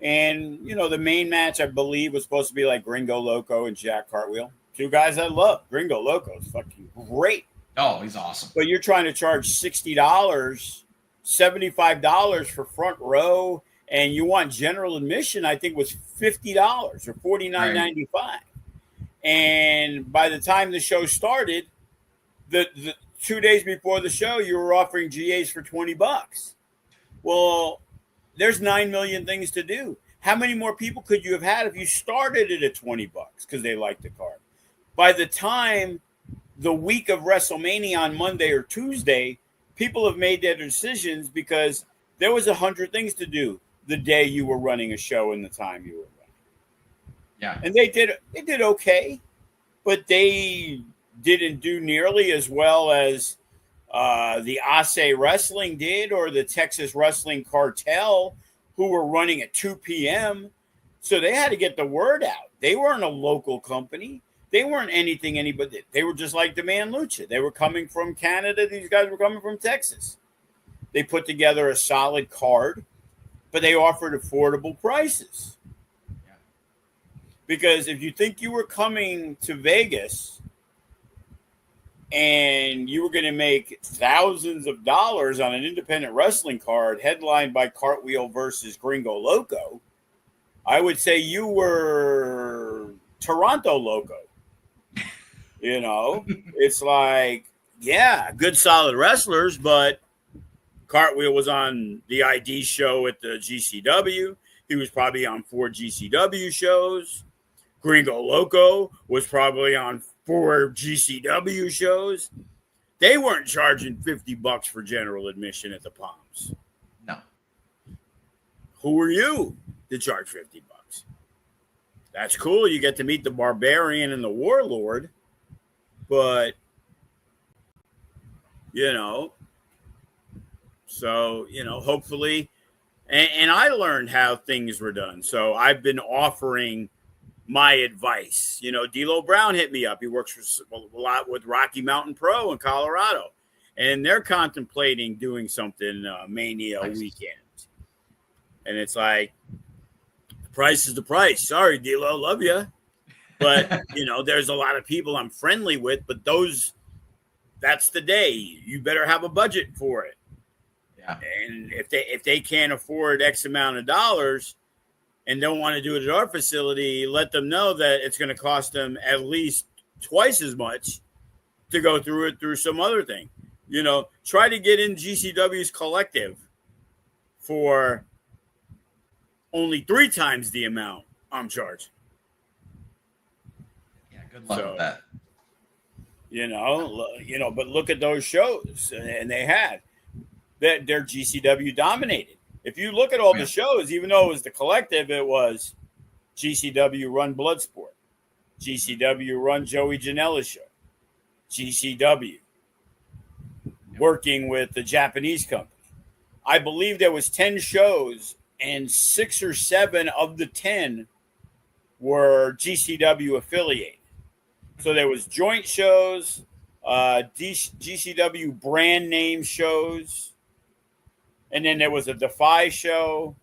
And, the main match, I believe, was supposed to be like Gringo Loco and Jack Cartwheel. Two guys I love. Gringo Loco is fucking great. Oh, he's awesome. But you're trying to charge $60, $75 for front row, and you want general admission, I think was $50 or $49.95. Right. And by the time the show started, the 2 days before the show, you were offering GAs for $20. Well, there's 9 million things to do. How many more people could you have had if you started it at $20 because they liked the card? By the time the week of WrestleMania on Monday or Tuesday, people have made their decisions because there was 100 things to do the day you were running a show and the time you were running. Yeah. And they did okay, but they didn't do nearly as well as the Ase Wrestling did, or the Texas Wrestling Cartel, who were running at 2 p.m. So they had to get the word out. They weren't a local company. They weren't anybody. They were just like Demand Lucha. They were coming from Canada. These guys were coming from Texas. They put together a solid card, but they offered affordable prices. Yeah. Because if you think you were coming to Vegas and you were going to make thousands of dollars on an independent wrestling card headlined by Cartwheel versus Gringo Loco, I would say you were Toronto Loco. It's like, yeah, good solid wrestlers, but Cartwheel was on the ID show at the GCW. He was probably on 4 GCW shows. Gringo Loco was probably on 4 GCW shows. They weren't charging $50 for general admission at the Palms. No. Who are you to charge $50? That's cool. You get to meet the Barbarian and the Warlord, but hopefully, and I learned how things were done. So I've been offering my advice. D'Lo Brown hit me up. He works a lot with Rocky Mountain Pro in Colorado, and they're contemplating doing something Mania weekend. And it's like, the price is the price. Sorry, D'Lo, love you, but there's a lot of people I'm friendly with. But that's the day. You better have a budget for it. Yeah. And if they can't afford X amount of dollars and don't want to do it at our facility, let them know that it's going to cost them at least twice as much to go through some other thing. Try to get in GCW's collective for only 3 times the amount I'm charging. Yeah, good luck with that. But look at those shows, and they had that they're GCW dominated. If you look at all the shows, even though it was the collective, it was GCW run Bloodsport, GCW run Joey Janela's show, GCW working with the Japanese company. I believe there was 10 shows, and 6 or 7 of the 10 were GCW affiliated. So there was joint shows, GCW brand name shows, and then there was a Defy show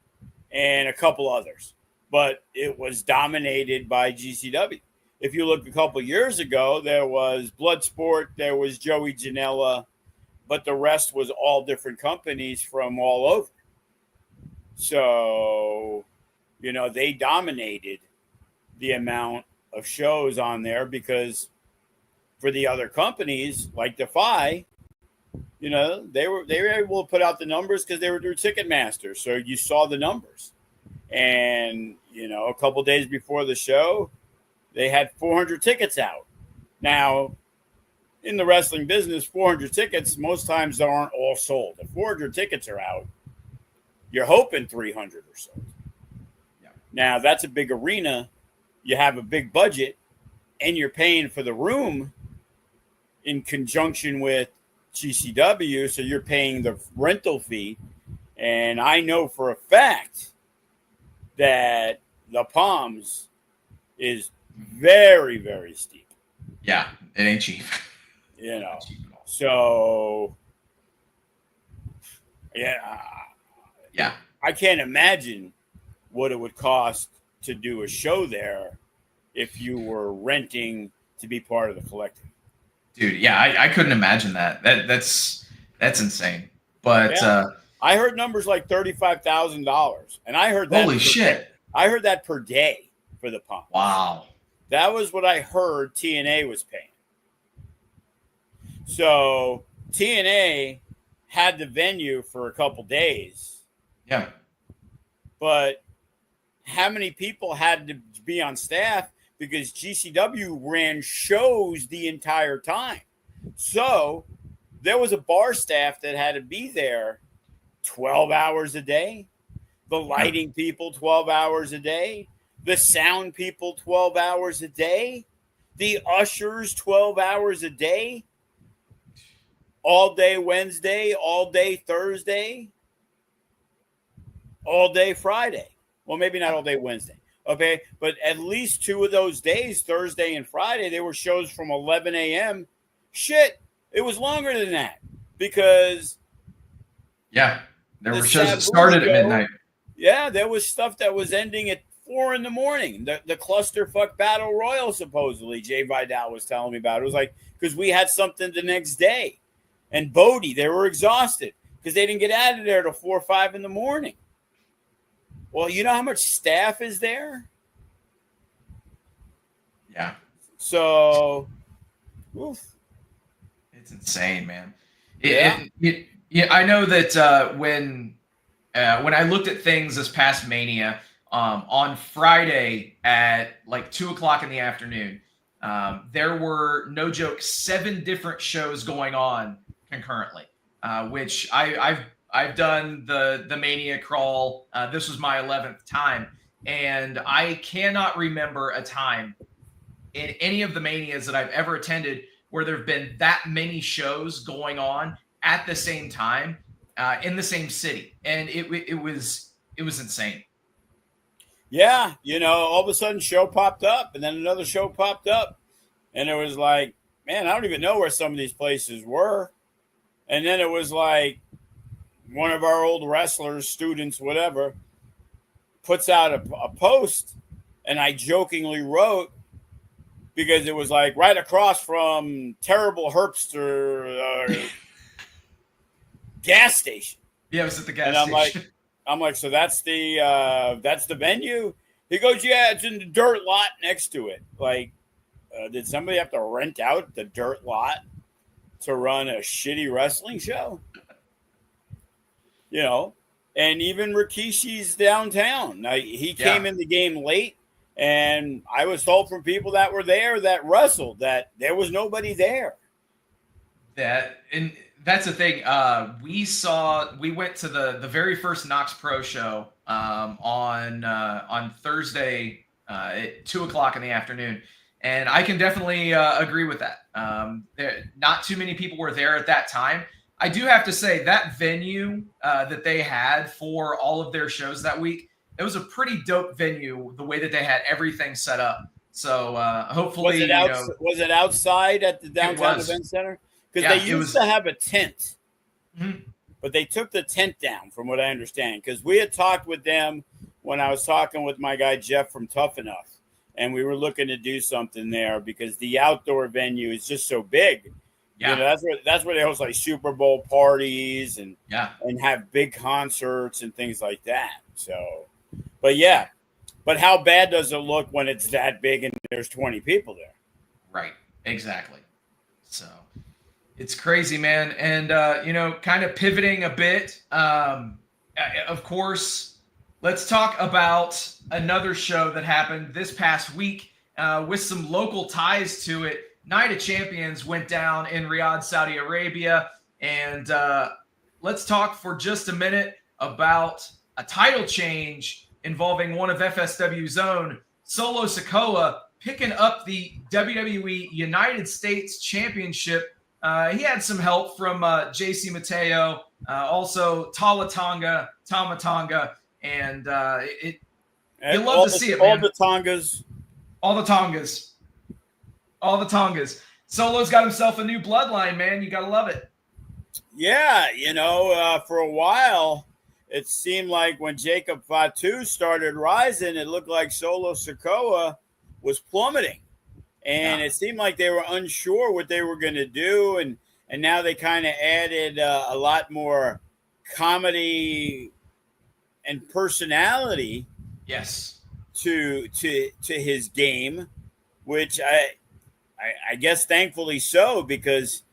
and a couple others. But it was dominated by GCW. If you look a couple years ago, there was Bloodsport, there was Joey Janela, but the rest was all different companies from all over. So, they dominated the amount of shows on there, because for the other companies like Defy, they were able to put out the numbers because they were through Ticketmaster. So you saw the numbers. And, a couple days before the show, they had 400 tickets out. Now, in the wrestling business, 400 tickets, most times they aren't all sold. If 400 tickets are out, you're hoping 300 are sold. Yeah. Now, that's a big arena. You have a big budget, and you're paying for the room in conjunction with GCW, so you're paying the rental fee. And I know for a fact that the Palms is very, very steep. Yeah, it ain't cheap. So yeah, I can't imagine what it would cost to do a show there if you were renting to be part of the collective. Dude, yeah, I couldn't imagine that. That's insane. But I heard numbers like $35,000, and I heard that. Holy shit! I heard that per day for the Palms. Wow, that was what I heard TNA was paying. So TNA had the venue for a couple days. Yeah. But how many people had to be on staff? Because GCW ran shows the entire time. So there was a bar staff that had to be there 12 hours a day. The lighting people, 12 hours a day. The sound people, 12 hours a day. The ushers, 12 hours a day. All day Wednesday, all day Thursday, all day Friday. Well, maybe not all day Wednesday. Okay. But at least 2 of those days, Thursday and Friday, there were shows from 11 a.m. Shit. It was longer than that because. Yeah. There were shows that started at midnight. Yeah. There was stuff that was ending at 4 in the morning. The clusterfuck battle royal, supposedly, Jay Vidal was telling me about. It was like, because we had something the next day. And Bodie, they were exhausted because they didn't get out of there till 4 or 5 in the morning. Well, you know how much staff is there? Yeah. So, oof. It's insane, man. Yeah. I know that when I looked at things this past Mania, on Friday at like 2:00 in the afternoon, there were, no joke, 7 different shows going on concurrently, which I've done the Mania crawl. This was my 11th time, and I cannot remember a time in any of the Manias that I've ever attended where there have been that many shows going on at the same time in the same city, and it was insane. Yeah, all of a sudden show popped up, and then another show popped up, and it was like, man, I don't even know where some of these places were. And then it was like one of our old wrestlers, students, whatever, puts out a post, and I jokingly wrote, because it was like right across from Terrible Herbster gas station. Yeah, it was at the gas station. I'm like, so that's the venue? He goes, yeah, it's in the dirt lot next to it. Like, did somebody have to rent out the dirt lot to run a shitty wrestling show? And even Rikishi's downtown. Now, he came in the game late, and I was told from people that were there that wrestled that there was nobody there. And That's the thing. We went to the very first Knox Pro show on Thursday at 2 o'clock in the afternoon, and I can definitely agree with that. Not too many people were there at that time. I do have to say that venue that they had for all of their shows that week, it was a pretty dope venue. The way that they had everything set up. So hopefully, was it outside at the downtown event center? Because they used to have a tent, but they took the tent down, from what I understand. Because we had talked with them when I was talking with my guy Jeff from Tough Enough, and we were looking to do something there because the outdoor venue is just so big. Yeah, you know, that's where they host like Super Bowl parties and have big concerts and things like that. So, but how bad does it look when it's that big and there's 20 people there? Right, exactly. So. It's crazy, man. And, kind of pivoting a bit, of course, let's talk about another show that happened this past week with some local ties to it. Night of Champions went down in Riyadh, Saudi Arabia. And let's talk for just a minute about a title change involving one of FSW's own, Solo Sikoa, picking up the WWE United States Championship. He had some help from JC Mateo, also Tama Tonga, and you love to see it, man. All the Tongas. Solo's got himself a new bloodline, man. You gotta love it. Yeah, for a while, it seemed like when Jacob Fatu started rising, it looked like Solo Sikoa was plummeting. And it seemed like they were unsure what they were going to do. And now they kind of added a lot more comedy and personality to his game, which I guess thankfully so, because,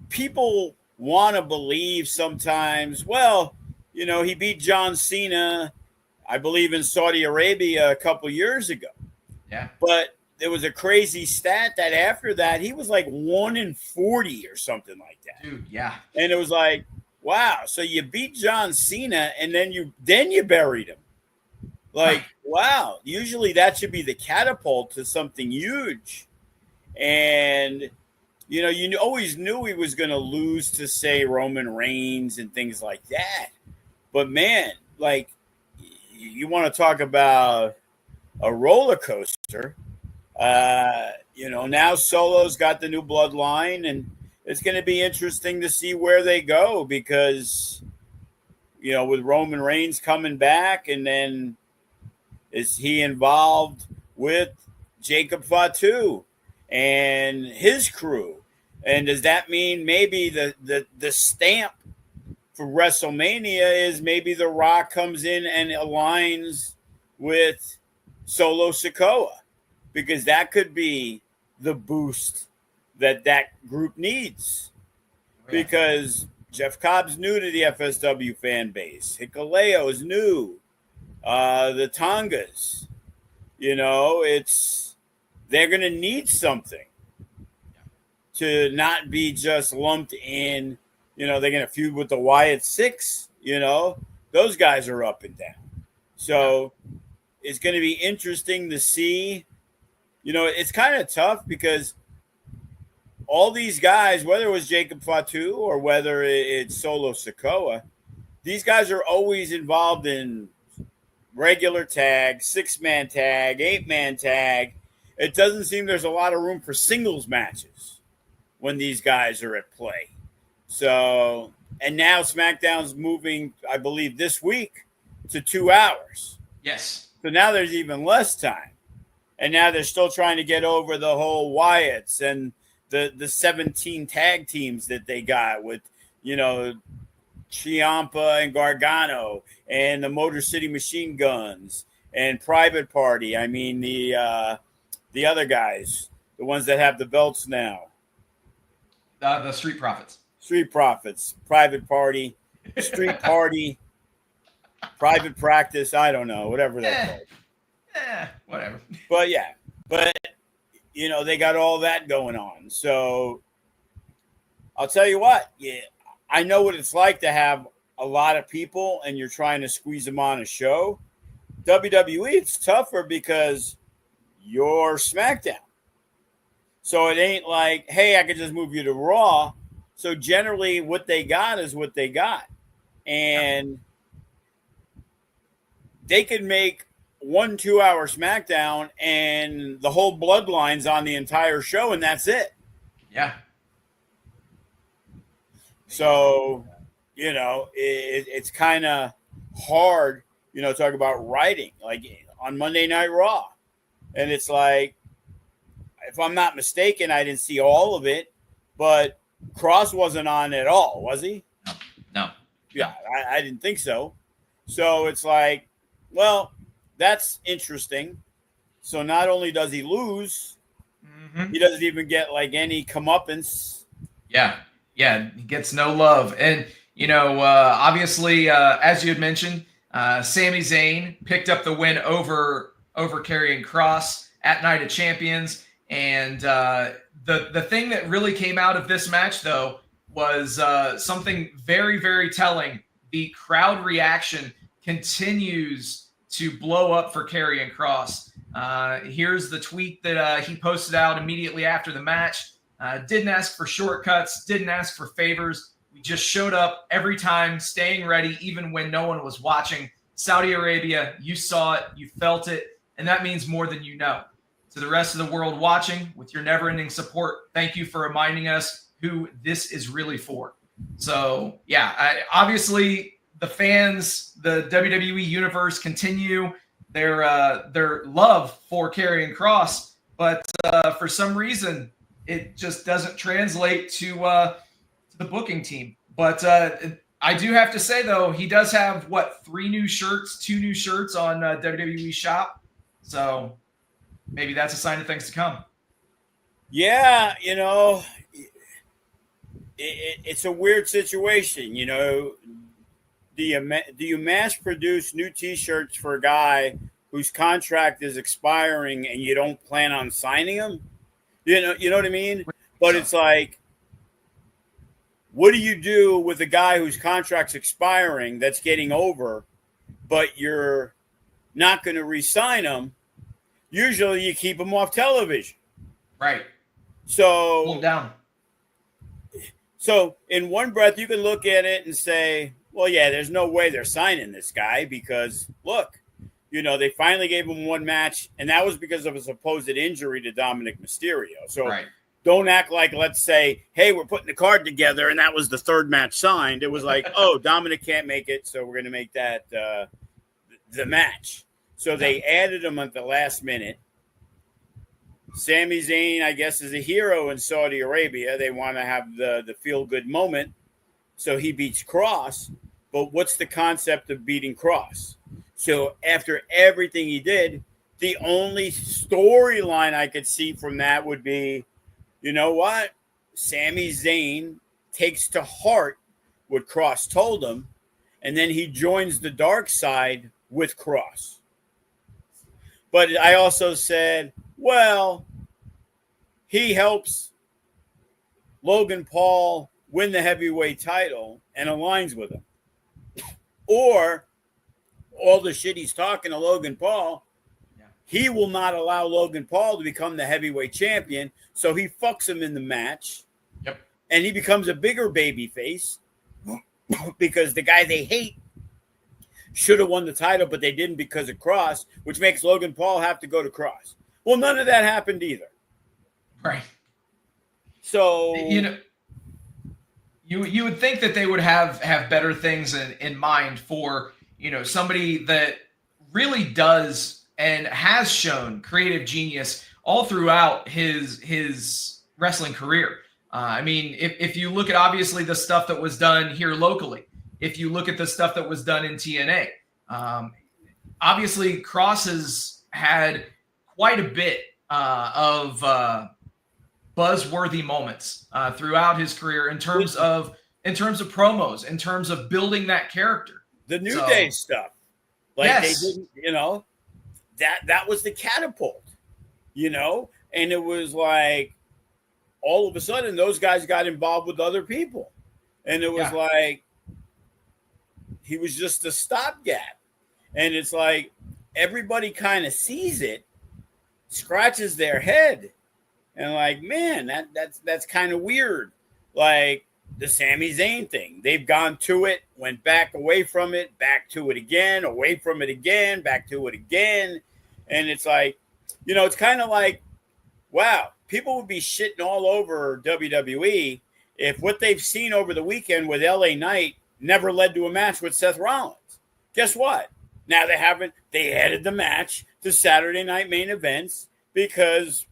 people want to believe sometimes, he beat John Cena, I believe, in Saudi Arabia a couple years ago. Yeah. But there was a crazy stat that after that, he was like 1-40 or something like that. Dude, yeah. And it was like, wow. So you beat John Cena and then you buried him. Like, wow. Usually that should be the catapult to something huge. And, you always knew he was going to lose to, say, Roman Reigns and things like that. But, man, like, you want to talk about a roller coaster. Now Solo's got the new bloodline, and it's going to be interesting to see where they go because, with Roman Reigns coming back, and then is he involved with Jacob Fatu and his crew? And does that mean maybe the stamp for WrestleMania is maybe The Rock comes in and aligns with Solo Sikoa, because that could be the boost that group needs. Because Jeff Cobb's new to the FSW fan base. Hikuleo is new. The Tongas, they're going to need something to not be just lumped in. They're going to feud with the Wyatt Six. Those guys are up and down. So it's going to be interesting to see. It's kind of tough because all these guys, whether it was Jacob Fatu or whether it's Solo Sikoa, these guys are always involved in regular tag, 6-man tag, 8-man tag. It doesn't seem there's a lot of room for singles matches when these guys are at play. So, and now SmackDown's moving, I believe, this week to 2 hours. Yes. So now there's even less time. And now they're still trying to get over the whole Wyatts and the 17 tag teams that they got with, Ciampa and Gargano and the Motor City Machine Guns and Private Party. I mean, the other guys, the ones that have the belts now. The Street Profits. Street Profits, Private Party, Street Party, Private Practice. I don't know, whatever that's called. Whatever. But they got all that going on. So I'll tell you what. Yeah, I know what it's like to have a lot of people and you're trying to squeeze them on a show. WWE, it's tougher because you're SmackDown. So it ain't like, hey, I could just move you to Raw. So generally, what they got is what they got. And they could make 1 2 hour SmackDown and the whole bloodline's on the entire show, and that's it. Yeah. So, it's kind of hard, talk about writing, like on Monday Night Raw. And it's like, if I'm not mistaken, I didn't see all of it, but Cross wasn't on at all, was he? No. Yeah, I didn't think so. So it's like, well, that's interesting. So not only does he lose, he doesn't even get like any comeuppance. Yeah, he gets no love. And, obviously, as you had mentioned, Sami Zayn picked up the win over Karrion Kross at Night of Champions. And the thing that really came out of this match, though, was something very, very telling. The crowd reaction continues to blow up for Karrion Kross. Here's the tweet that he posted out immediately after the match. Didn't ask for shortcuts, didn't ask for favors. We just showed up every time, staying ready, even when no one was watching. Saudi Arabia, you saw it, you felt it, and that means more than you know. To the rest of the world watching, with your never-ending support, thank you for reminding us who this is really for. So, yeah, obviously the fans, the WWE Universe continue their love for Karrion Kross, but for some reason, it just doesn't translate to the booking team. But I do have to say, though, he does have, 2 new shirts on WWE Shop. So maybe that's a sign of things to come. Yeah, it's a weird situation. Do you mass produce new T-shirts for a guy whose contract is expiring and you don't plan on signing him? You know what I mean? But it's like, what do you do with a guy whose contract's expiring that's getting over, but you're not going to re-sign him? Usually you keep him off television. Right. So pull him down. So in one breath, you can look at it and say, well, yeah, there's no way they're signing this guy because, look, they finally gave him one match, and that was because of a supposed injury to Dominic Mysterio. So Don't act like, let's say, hey, we're putting the card together, and that was the third match signed. It was like, oh, Dominic can't make it, so we're going to make that the match. So they added him at the last minute. Sami Zayn, I guess, is a hero in Saudi Arabia. They want to have the feel-good moment, so he beats Kross. But what's the concept of beating Kross? So after everything he did, the only storyline I could see from that would be, you know what? Sami Zayn takes to heart what Kross told him, and then he joins the dark side with Kross. But I also said, well, he helps Logan Paul win the heavyweight title and aligns with him. Or all the shit he's talking to Logan Paul, he will not allow Logan Paul to become the heavyweight champion, so he fucks him in the match. Yep. And he becomes a bigger baby face because the guy they hate should have won the title, but they didn't because of Kross, which makes Logan Paul have to go to Kross. Well, none of that happened either. Right. So you would think that they would have better things in mind for somebody that really does and has shown creative genius all throughout his wrestling career. I mean, if you look at obviously the stuff that was done here locally, if you look at the stuff that was done in TNA, obviously Kross has had quite a bit of buzzworthy moments throughout his career in terms of promos, in terms of building that character. The New Day stuff, like they didn't, that was the catapult, and it was like all of a sudden those guys got involved with other people. And it was like he was just a stopgap. And it's like everybody kind of sees it, scratches their head, and like, man, that's kind of weird. Like the Sami Zayn thing. They've gone to it, went back away from it, back to it again, away from it again, back to it again. And it's like, you know, it's kind of like, wow, people would be shitting all over WWE if what they've seen over the weekend with LA Knight never led to a match with Seth Rollins. Guess what? Now they added the match to Saturday night main events because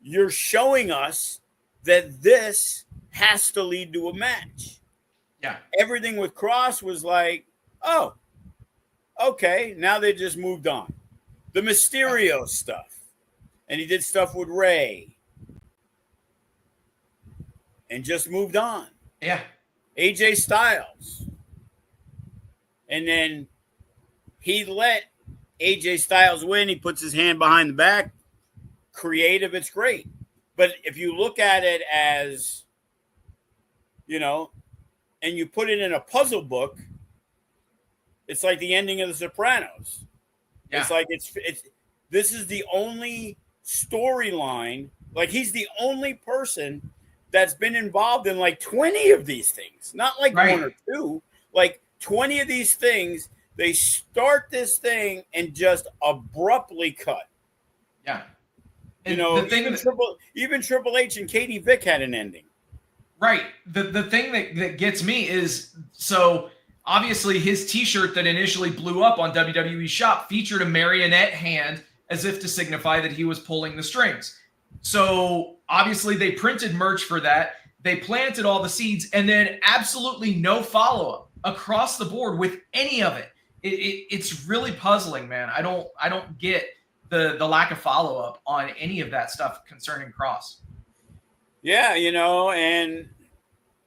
you're showing us that this has to lead to a match. Yeah. Everything with Cross was like, oh, okay, now they just moved on. The Mysterio stuff. And he did stuff with Ray. And just moved on. Yeah. AJ Styles. And then he let AJ Styles win. He puts his hand behind the back. Creative, it's great. But if you look at it as, you know, and you put it in a puzzle book, it's like the ending of The Sopranos. Yeah. It's like it's this is the only storyline. Like he's the only person that's been involved in like 20 of these things. Not like one or two, like 20 of these things. They start this thing and just abruptly cut. Yeah. And you know, even Triple H and Katie Vick had an ending. Right. The thing that gets me is, so obviously his T-shirt that initially blew up on WWE Shop featured a marionette hand as if to signify that he was pulling the strings. So obviously they printed merch for that. They planted all the seeds, and then absolutely no follow-up across the board with any of it. It's really puzzling, man. I don't get the lack of follow-up on any of that stuff concerning Cross. Yeah, you know, and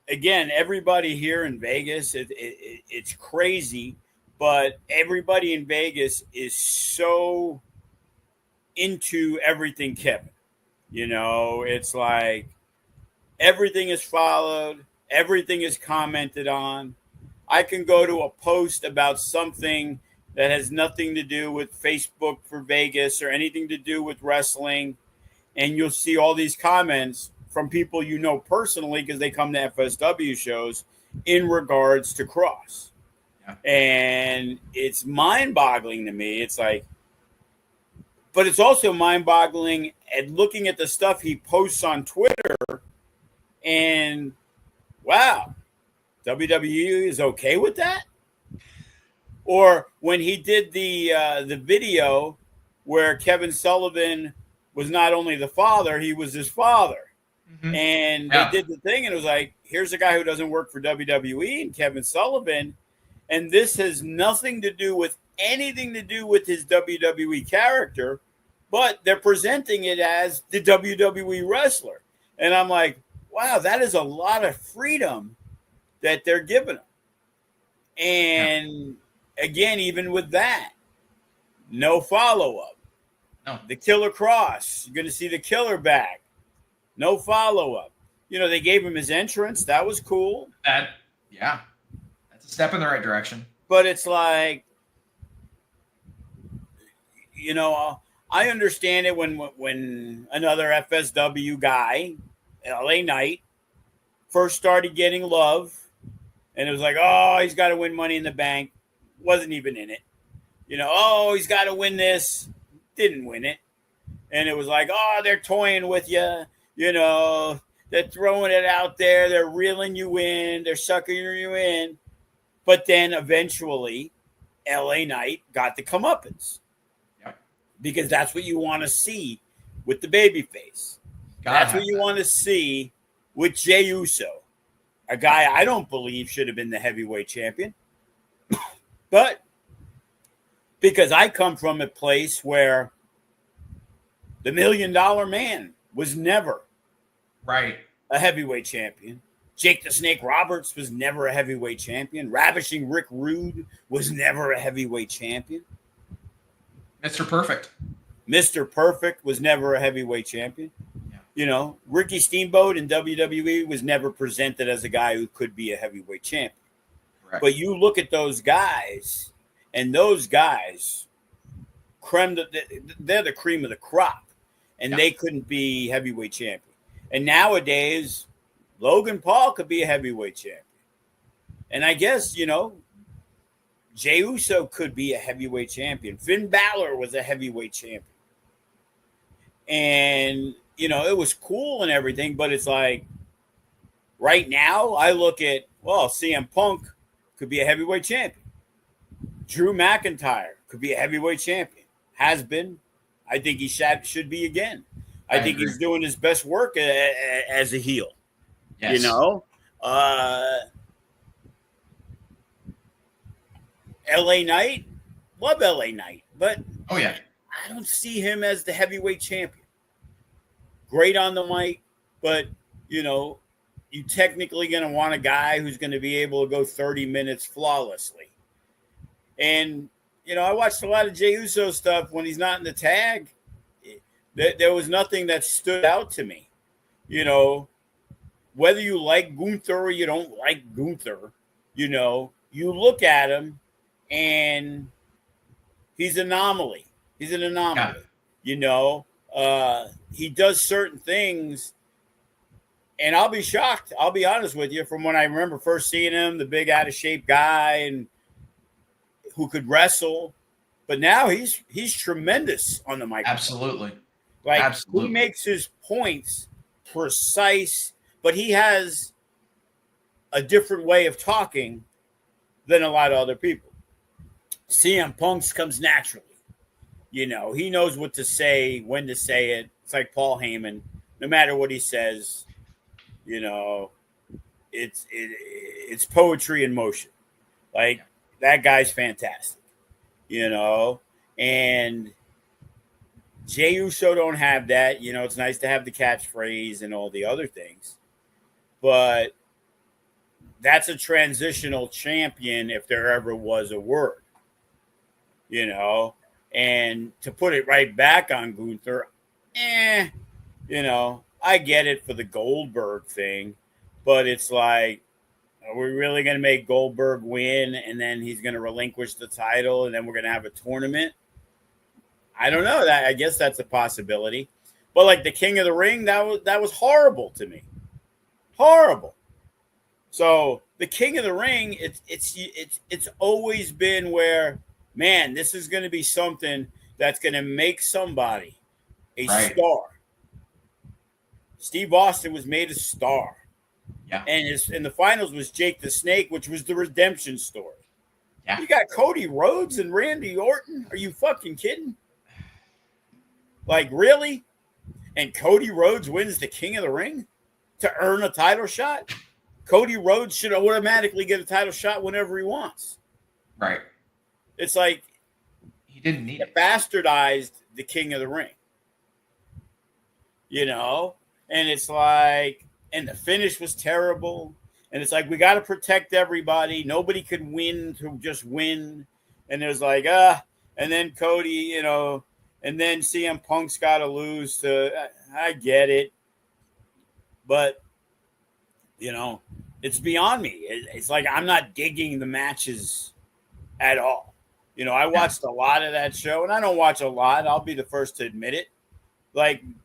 again, everybody here in Vegas, it's crazy, but everybody in Vegas is so into everything Kevin. You know, it's like everything is followed, everything is commented on. I can go to a post about something that has nothing to do with Facebook for Vegas or anything to do with wrestling, and you'll see all these comments from people you know personally because they come to FSW shows in regards to Cross. Yeah. And it's mind-boggling to me. It's like, but it's also mind-boggling at looking at the stuff he posts on Twitter and, wow, WWE is okay with that? Or when he did the video where Kevin Sullivan was not only the father, he was his father. Mm-hmm. And they did the thing, and it was like, here's a guy who doesn't work for WWE and Kevin Sullivan, and this has nothing to do with anything to do with his WWE character, but they're presenting it as the WWE wrestler. And I'm like, wow, that is a lot of freedom that they're giving him. And again, even with that, no follow-up. No. The Killer Cross, you're going to see the Killer back. No follow-up. You know, they gave him his entrance. That was cool. That's a step in the right direction. But it's like, you know, I understand it when another FSW guy, LA Knight, first started getting love, and it was like, oh, he's got to win Money in the Bank. Wasn't even in it. You know, oh, he's got to win this. Didn't win it. And it was like, oh, they're toying with you. You know, they're throwing it out there. They're reeling you in. They're sucking you in. But then eventually, LA Knight got the comeuppance. Yep. Because that's what you want to see with the babyface. That's what you want to see with Jey Uso, a guy I don't believe should have been the heavyweight champion. But because I come from a place where the $1 Million Man was never a heavyweight champion. Jake the Snake Roberts was never a heavyweight champion. Ravishing Rick Rude was never a heavyweight champion. Mr. Perfect. Mr. Perfect was never a heavyweight champion. Yeah. Ricky Steamboat in WWE was never presented as a guy who could be a heavyweight champion. Correct. But you look at those guys, and those guys, they're the cream of the crop, and they couldn't be heavyweight champion. And nowadays, Logan Paul could be a heavyweight champion. And I guess, Jey Uso could be a heavyweight champion. Finn Balor was a heavyweight champion. And, it was cool and everything, but it's like right now I look at, CM Punk could be a heavyweight champion. Drew McIntyre could be a heavyweight champion. Has been. I think he should be again. I think he's doing his best work as a heel. Yes. LA Knight, love LA Knight, but I don't see him as the heavyweight champion. Great on the mic, but you technically going to want a guy who's going to be able to go 30 minutes flawlessly. And I watched a lot of Jey Uso stuff when he's not in the tag. There was nothing that stood out to me. Whether you like Gunther or you don't like Gunther, you look at him and he's an anomaly. He's an anomaly. He does certain things, and I'll be shocked. I'll be honest with you. From when I remember first seeing him, the big out of shape guy and who could wrestle, but now he's tremendous on the microphone. Absolutely. He makes his points precise, but he has a different way of talking than a lot of other people. CM Punk's comes naturally. He knows what to say, when to say it. It's like Paul Heyman. No matter what he says, it's poetry in motion. That guy's fantastic. And Jey Uso don't have that. It's nice to have the catchphrase and all the other things. But that's a transitional champion if there ever was a word. And to put it right back on Gunther, I get it for the Goldberg thing, but it's like, are we really going to make Goldberg win and then he's going to relinquish the title and then we're going to have a tournament? I don't know. I guess that's a possibility. But like the King of the Ring, that was horrible to me. Horrible. So the King of the Ring, it's always been where, man, this is going to be something that's going to make somebody a star. Steve Austin was made a star. Yeah. And in the finals was Jake the Snake, which was the redemption story. Yeah. You got Cody Rhodes and Randy Orton. Are you fucking kidding? Really? And Cody Rhodes wins the King of the Ring to earn a title shot? Cody Rhodes should automatically get a title shot whenever he wants. Right. It's like he didn't need it. Bastardized the King of the Ring. And it's like, and the finish was terrible. And it's like, we got to protect everybody. Nobody could win to just win. And there's like, and then Cody, and then CM Punk's got to lose to, I get it. But, it's beyond me. It's like, I'm not digging the matches at all. I watched a lot of that show, and I don't watch a lot. I'll be the first to admit it.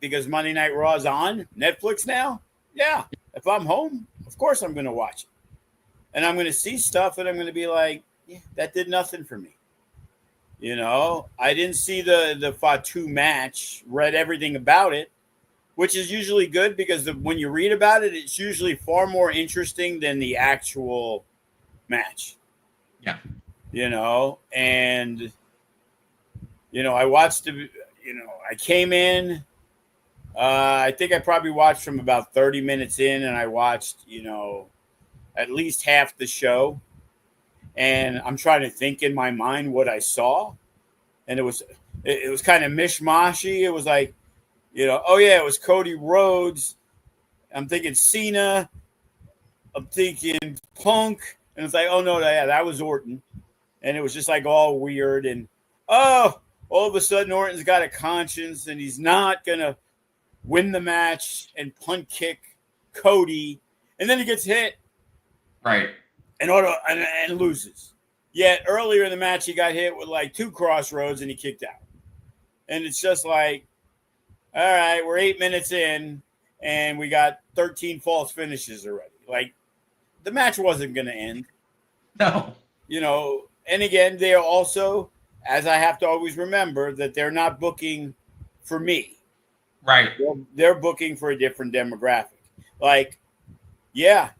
Because Monday Night Raw is on Netflix now. Yeah. If I'm home, of course I'm going to watch it. And I'm going to see stuff, and I'm going to be like, yeah, that did nothing for me. I didn't see the Fatu match, read everything about it, which is usually good because when you read about it, it's usually far more interesting than the actual match. Yeah. And, I watched, I came in, I think I probably watched from about 30 minutes in, and I watched, at least half the show. And I'm trying to think in my mind what I saw. And it was kind of mishmashy. It was like, it was Cody Rhodes. I'm thinking Cena. I'm thinking Punk. And it's like, oh, no, that was Orton. And it was just like all weird. And, all of a sudden Orton's got a conscience and he's not going to win the match and punt kick Cody, and then he gets hit, Right. and loses. Yet earlier in the match, he got hit with like 2 crossroads and he kicked out. And it's just like, all right, we're 8 minutes in and we got 13 false finishes already. Like, the match wasn't going to end. No. And again, they're also, as I have to always remember, that they're not booking for me. Right. They're booking for a different demographic. Like, yeah,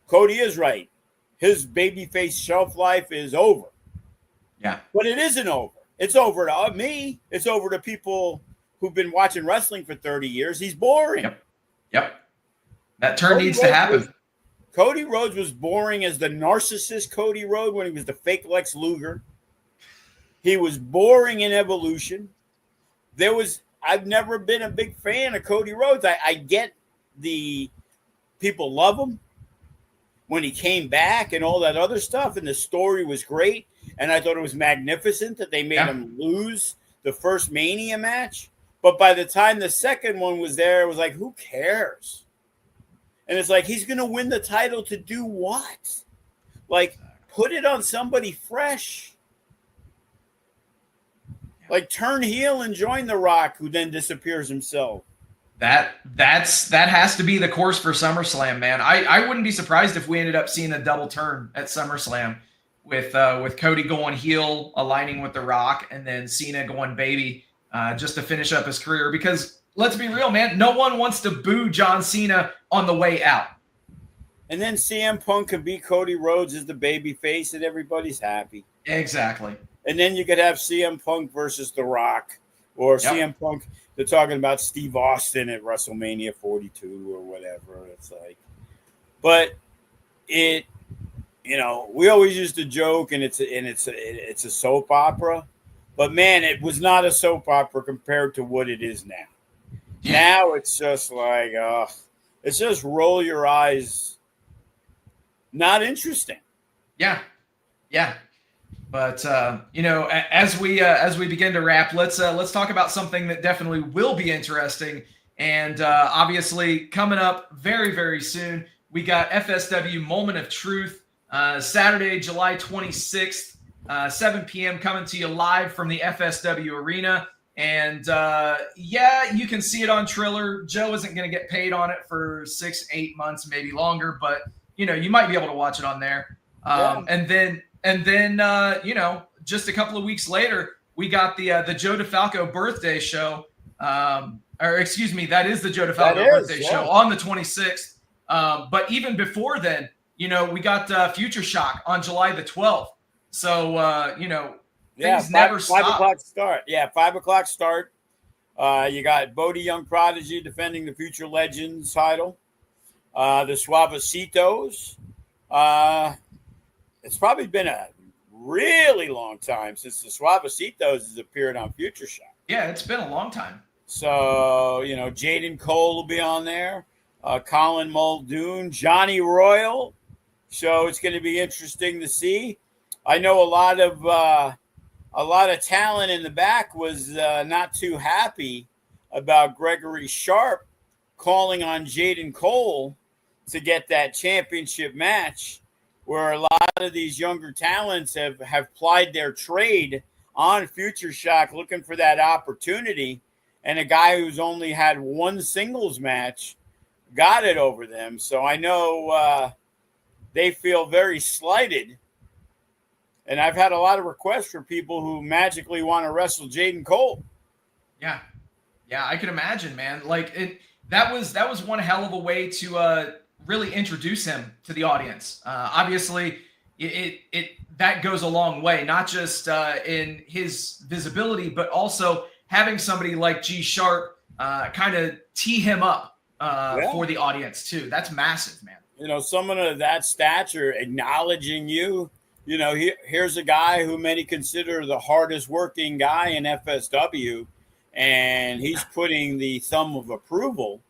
Cody is right. His babyface shelf life is over. Yeah. But it isn't over. It's over to me. It's over to people who've been watching wrestling for 30 years. He's boring. Yep. That turn needs to happen. Cody Rhodes was boring as the narcissist Cody Rhodes when he was the fake Lex Luger. He was boring in Evolution. I've never been a big fan of Cody Rhodes. I get the people love him when he came back and all that other stuff, and the story was great. And I thought it was magnificent that they made him lose the first Mania match. But by the time the second one was there, it was like, who cares? And it's like, he's going to win the title to do what? Like, put it on somebody fresh. Like, turn heel and join The Rock, who then disappears himself. That has to be the course for SummerSlam, man. I wouldn't be surprised if we ended up seeing a double turn at SummerSlam with Cody going heel, aligning with The Rock, and then Cena going baby just to finish up his career. Because let's be real, man, no one wants to boo John Cena on the way out. And then CM Punk can beat Cody Rhodes as the baby face, and everybody's happy. Exactly. And then you could have CM Punk versus The Rock, or CM Punk. They're talking about Steve Austin at WrestleMania 42 or whatever. It's like, but we always used to joke, and it's a soap opera, but man, it was not a soap opera compared to what it is now. Yeah. Now it's just like, it's just roll your eyes. Not interesting. Yeah. But as we begin to wrap, let's talk about something that definitely will be interesting, and obviously coming up very, very soon. We got FSW Moment of Truth, Saturday, July 26th, 7 p.m. coming to you live from the FSW Arena. And you can see it on Triller. Joe isn't going to get paid on it for 6-8 months, maybe longer, but you might be able to watch it on there. And then just a couple of weeks later, we got the Joe DeFalco birthday show. That is the Joe DeFalco birthday show on the 26th. But even before then, we got Future Shock on July the 12th. So, things never stop. 5 o'clock start. Yeah, 5 o'clock start. You got Bodie Young Prodigy defending the Future Legends title. The Suavecitos. It's probably been a really long time since the Suavecitos has appeared on Future Shock. Yeah, it's been a long time. So, Jaden Cole will be on there. Colin Muldoon, Johnny Royal. So it's going to be interesting to see. I know a lot of talent in the back was not too happy about Gregory Sharp calling on Jaden Cole to get that championship match, where a lot of these younger talents have plied their trade on Future Shock looking for that opportunity, and a guy who's only had one singles match got it over them. So I know they feel very slighted. And I've had a lot of requests for people who magically want to wrestle Jaden Cole. Yeah, I can imagine, man. Like that was one hell of a way to really introduce him to the audience. Obviously, it that goes a long way, not just in his visibility, but also having somebody like G Sharp kind of tee him up for the audience too. That's massive, man. Someone of that stature acknowledging you. Here's a guy who many consider the hardest working guy in FSW, and he's putting the thumb of approval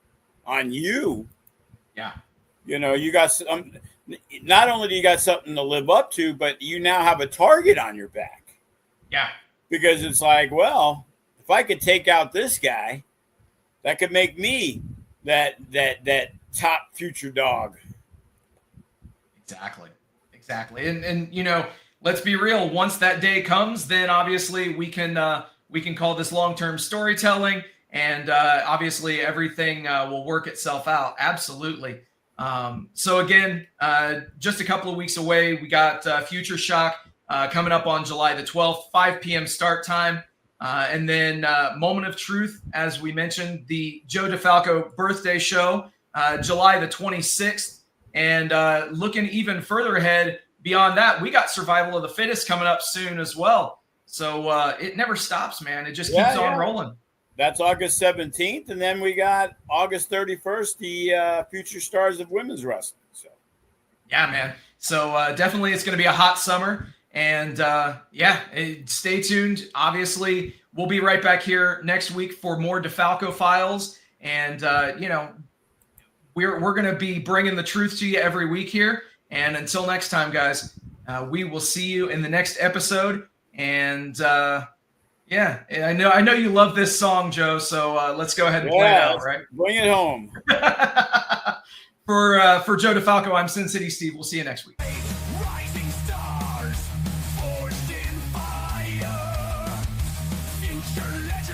on you. Yeah. You got some, not only do you got something to live up to, but you now have a target on your back. Yeah. Because it's like, well, if I could take out this guy, that could make me that top future dog. Exactly. And you know, let's be real. Once that day comes, then obviously we can call this long-term storytelling, and obviously everything will work itself out. Absolutely. So again, just a couple of weeks away, we got Future Shock coming up on July the 12th, 5 p.m. start time. And then Moment of Truth, as we mentioned, the Joe DeFalco birthday show, July the 26th. And looking even further ahead beyond that, we got Survival of the Fittest coming up soon as well. So it never stops, man. It just keeps on rolling. That's August 17th. And then we got August 31st, the Future Stars of Women's Wrestling. So, yeah, man. So definitely it's going to be a hot summer. And stay tuned. Obviously, we'll be right back here next week for more DeFalco Files. And, we're going to be bringing the truth to you every week here. And until next time, guys, we will see you in the next episode. And I know you love this song, Joe. So let's go ahead and play it out, right? Bring it home. For Joe DeFalco, I'm Sin City Steve. We'll see you next week. Rising stars, forged in fire, future legends.